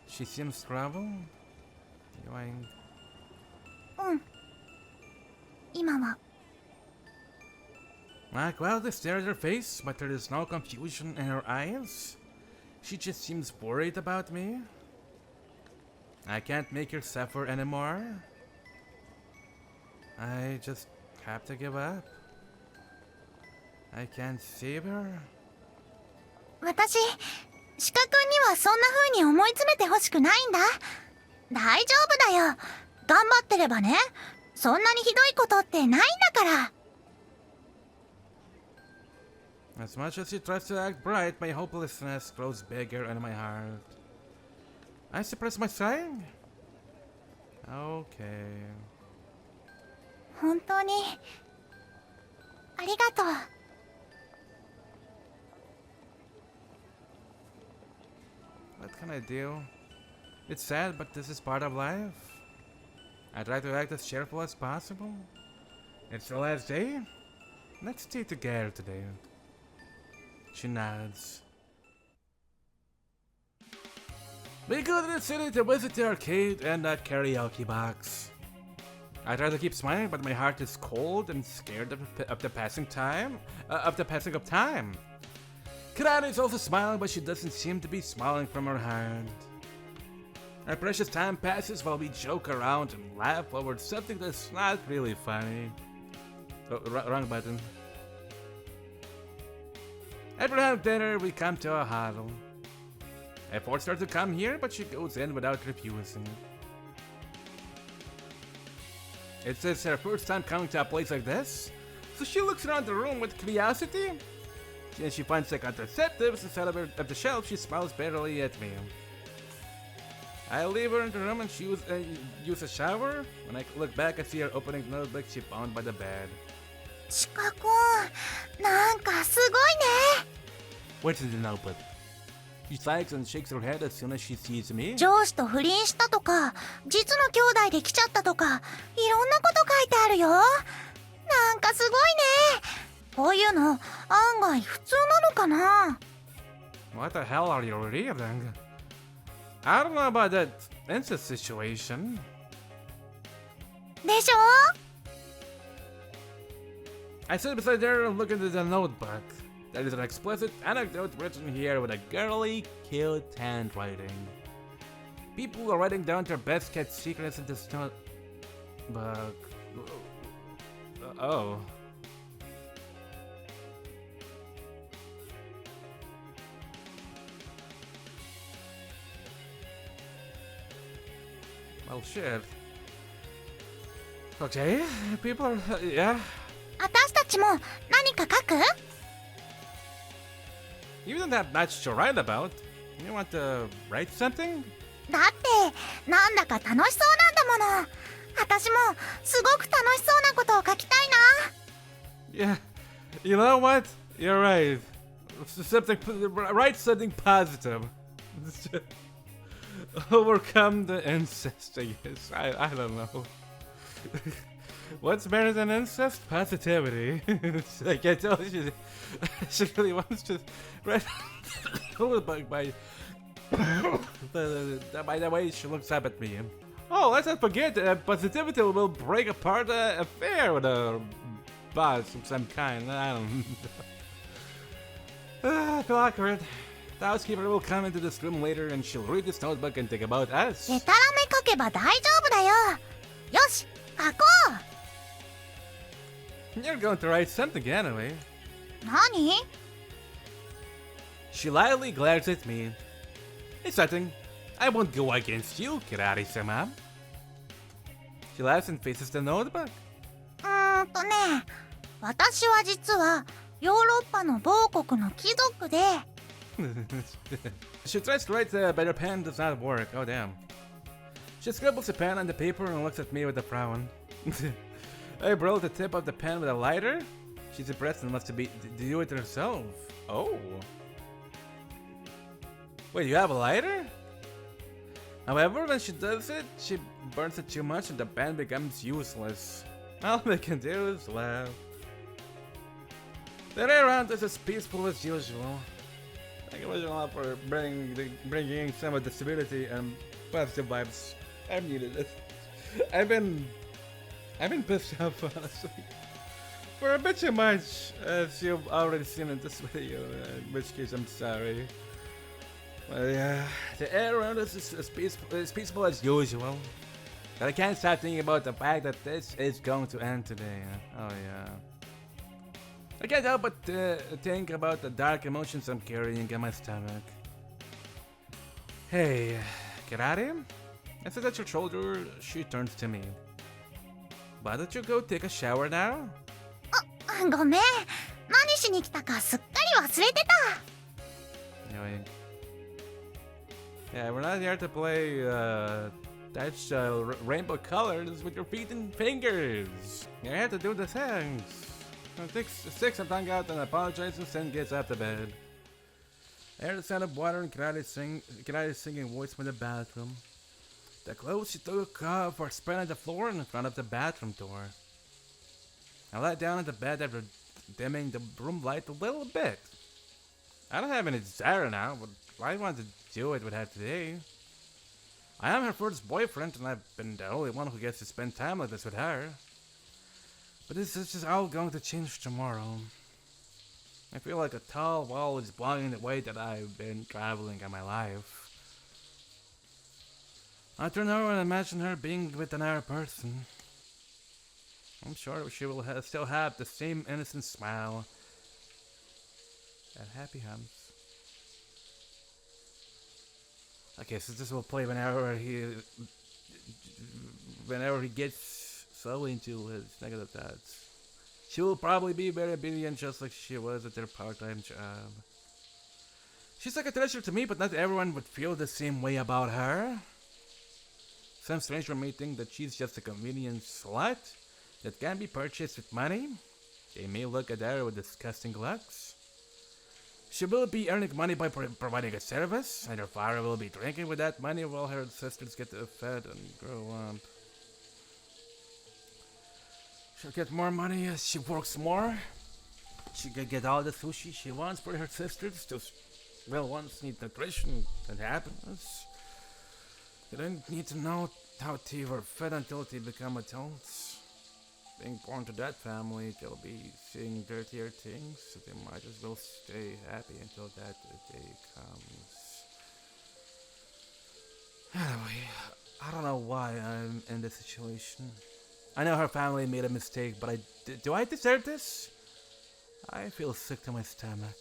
She seems troubled. Yoing. うん。今は。 I quietly stare at her face, but there is no confusion in her eyes. She just seems worried about me. I can't make her suffer anymore. I just have to give up. I can't save her. 私、シカ君にはそんな風に思い詰めてほしくないんだ。大丈夫だよ。頑張ってればね。そんなにひどいことってないんだから。 As much as she tries to act bright, my hopelessness grows bigger in my heart. I suppress my sighing. Okay. 本当に、ありがとう。 What can I do? It's sad, but this is part of life. I try to act as cheerful as possible. It's the last day. Let's stay together today. She nods. We go to the city to visit the arcade and the karaoke box. I try to keep smiling, but my heart is cold and scared of the passing time. Of time. Kirari is also smiling, but she doesn't seem to be smiling from her heart. Our precious time passes while we joke around and laugh over something that's not really funny. Oh, wrong button. After having dinner, we come to a huddle. I forced her to come here, but she goes in without refusing. It's her first time coming to a place like this, so she looks around the room with curiosity. And she finds the contraceptives instead of the shelf. She smiles bitterly at me. I leave her in the room and she use a shower. When I look back, I see her opening the notebook she found by the bed. シカ君、なんかすごいね。 What's in the notebook? She sighs and shakes her head as soon as she sees me. 上司と不倫したとか、実の兄弟できちゃったとか、いろんなこと書いてあるよ。なんかすごいね。こういうの案外普通なのかな。 What the hell are you reading? I don't know about that incest situation. でしょ。 I sit beside there and look into the notebook. There is an explicit anecdote written here with a girly, cute handwriting. People are writing down their best kept secrets in this notebook. Oh. Well, shit. Okay, people are. Yeah. 私たちも何か書く？ You don't have much to write about. You want to write something? だってなんだか楽しそうなんだもの。私もすごく楽しそうなことを書きたいな。 Yeah. You know what? You're right. Something. Write something positive. Overcome the incest, I guess. I don't know. What's better than incest? Positivity. I can't tell she really wants to write by the way she looks up at me. Oh, let's not forget positivity will break apart an affair with a boss of some kind. I don't know. I feel awkward. The housekeeper will come into this room later and she'll read this notebook and think about us. でたらめ書けば大丈夫だよ。よし、書こ You're going to write something anyway. う。何？ She lightly glares at me. It's nothing. I won't go against you, Kirari-sama. She laughs and faces the notebook. 私は実はヨーロッパの某国の貴族で。She tries to write, but her pen does not work. Oh, damn. She scribbles a pen on the paper and looks at me with a frown. I roll the tip of the pen with a lighter. She's impressed and wants to do it herself. Oh. Wait, you have a lighter? However, when she does it, she burns it too much and the pen becomes useless. All they can do is laugh. The day around is as peaceful as usual. Thank you a lot for bringing some of the stability and positive vibes. I've needed it. I've been pissed off, honestly, for a bit too much, as you've already seen in this video, in which case I'm sorry. Well, yeah, the air around us is as peaceful as usual. But I can't stop thinking about the fact that this is going to end today. Oh yeah. I can't help but think about the dark emotions I'm carrying in my stomach. Hey, Kirari? I sit at your shoulder, she turns to me. Why don't you go take a shower now? ごめん。何しに来たかすっかり忘れてた。Anyway. Yeah, we're not here to play touch rainbow colors with your feet and fingers. You're here to do the things. Sticks her tongue out and apologizes and gets out of bed. I hear the sound of water and Kirari's singing voice from the bathroom. The clothes she took off are spread on the floor in front of the bathroom door. I lie down on the bed after dimming the room light a little bit. I don't have any desire now, but I want to do it with her today. I am her first boyfriend and I've been the only one who gets to spend time like this with her. But this is just all going to change tomorrow. I feel like a tall wall is blocking the way that I've been traveling in my life. I turn over and imagine her being with another person. I'm sure she will still have the same innocent smile and happy hums. Okay, so this will play whenever he gets so into his negative thoughts. She will probably be very obedient just like she was at their part-time job. She's like a treasure to me, but not everyone would feel the same way about her. Some stranger may think that she's just a convenient slut that can be purchased with money. They may look at her with disgusting looks. She will be earning money by providing a service, and her father will be drinking with that money while her sisters get fed and grow up. She'll get more money as she works more. She could get all the sushi she wants for her sisters. Those real ones need nutrition and happiness. They don't need to know how they were fed until they become adults. Being born to that family, they'll be seeing dirtier things, so they might as well stay happy until that day comes. Anyway, I don't know why I'm in this situation. I know her family made a mistake, but do I deserve this? I feel sick to my stomach.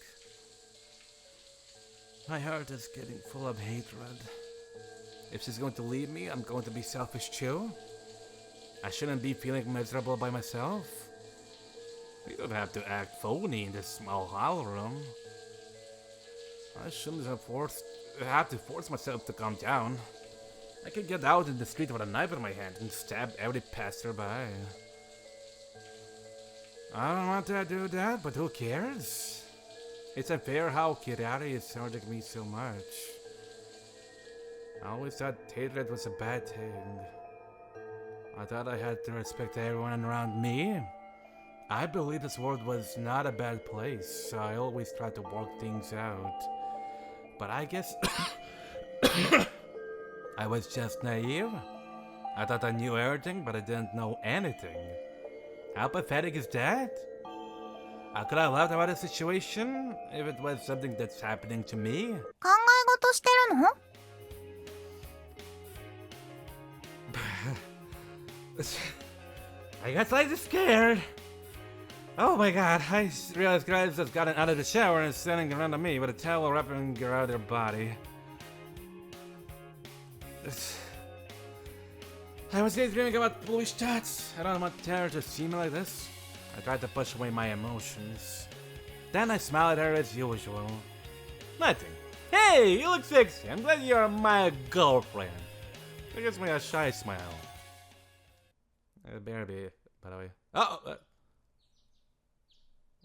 My heart is getting full of hatred. If she's going to leave me, I'm going to be selfish too. I shouldn't be feeling miserable by myself. We don't have to act phony in this small hall room. I shouldn't have to force myself to calm down. I could get out in the street with a knife in my hand and stab every passerby. I don't want to do that, but who cares? It's unfair how Kirari is charging me so much. I always thought hatred was a bad thing. I thought I had to respect everyone around me. I believed this world was not a bad place, so I always tried to work things out. But I guess I was just naive. I thought I knew everything, but I didn't know anything. How pathetic is that? How could I laugh about a situation if it was something that's happening to me? 考え事してるの？ I got slightly scared. Oh my god, I realized guys just gotten out of the shower and is standing in front of me with a towel wrapping around their body. I was daydreaming about bluish thoughts. I don't want Tara to see me like this. I tried to push away my emotions. Then I smiled at her as usual. Nothing. Hey, you look sexy. I'm glad you're my girlfriend. It gives me a shy smile. Better be, by the way. Oh!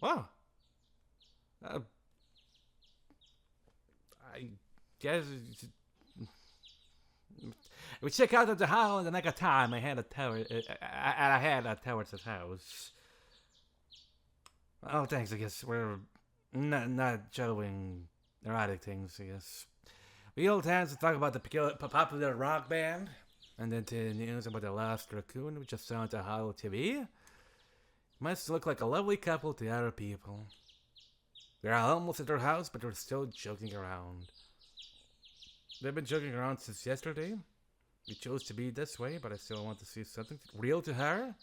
Wow. I guess we check out of the hall in the nick of time. I had towards his house. Oh, thanks. I guess we're not showing erotic things. I guess we old hands to talk about the popular rock band, and then the news about the last raccoon we just saw on the Hollow TV. Must look like a lovely couple to other people. We're almost at their house, but we're still joking around. They've been joking around since yesterday. We chose to be this way, but I still want to see something real to her.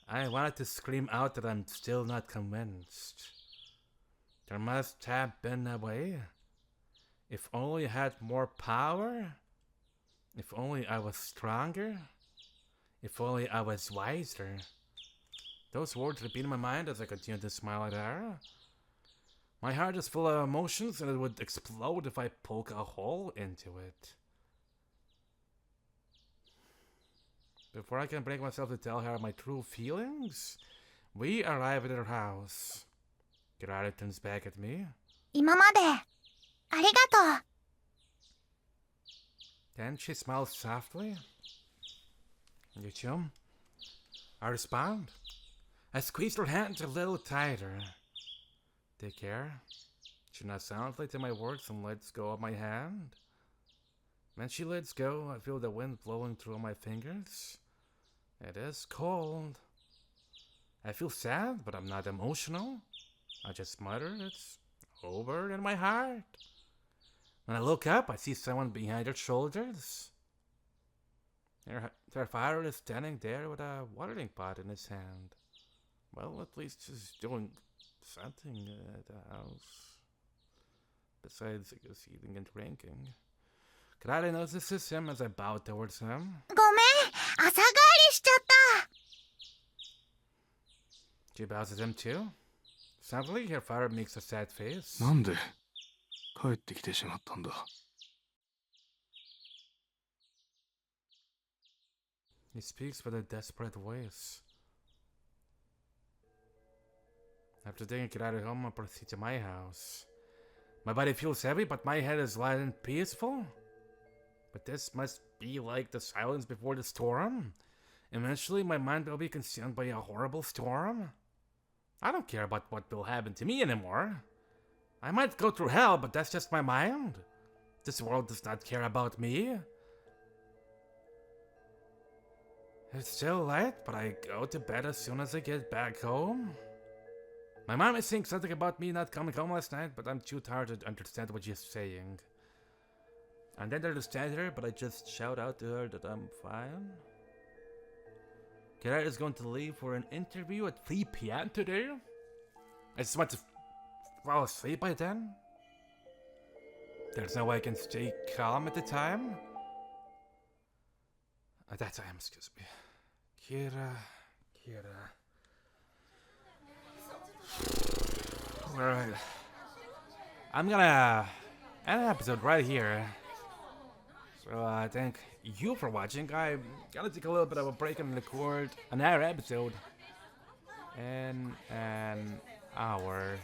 I wanted to scream out that I'm still not convinced. There must have been a way. If only I had more power. If only I was stronger. If only I was wiser. Those words repeat in my mind as I continue to smile at her. My heart is full of emotions and it would explode if I poke a hole into it. Before I can bring myself to tell her my true feelings, we arrive at her house. Kirari turns back at me. 今までありがとう。 Then she smiles softly. You too? I respond. I squeezed her hand a little tighter. Take care. She nods soundly to my words and lets go of my hand. When she lets go, I feel the wind blowing through my fingers. It is cold. I feel sad, but I'm not emotional. I just mutter, it's over in my heart. When I look up, I see someone behind her shoulders. Her father is standing there with a watering pot in his hand. Well, at least he's doing something at the house. Besides, I guess, eating and drinking. Kirari notices him as I bow towards him. ごめん、朝帰りしちゃった。 She bows at him too. Suddenly, her father makes a sad face. なんで帰ってきてしまったんだ。 He speaks with a desperate voice. After taking Kirari home, I proceed to my house. My body feels heavy, but my head is light and peaceful. But this must be like the silence before the storm. Eventually, my mind will be consumed by a horrible storm. I don't care about what will happen to me anymore. I might go through hell, but that's just my mind. This world does not care about me. It's still late, but I go to bed as soon as I get back home. My mom is saying something about me not coming home last night, but I'm too tired to understand what she's saying. And then I understand her, but I just shout out to her that I'm fine. Kirari is going to leave for an interview at 3 p.m. today. I just want to fall asleep by then. There's no way I can stay calm at the time. At that time, excuse me. Kira. Alright. I'm gonna end the episode right here. So thank you for watching. I'm gonna take a little bit of a break and record another episode in an hour.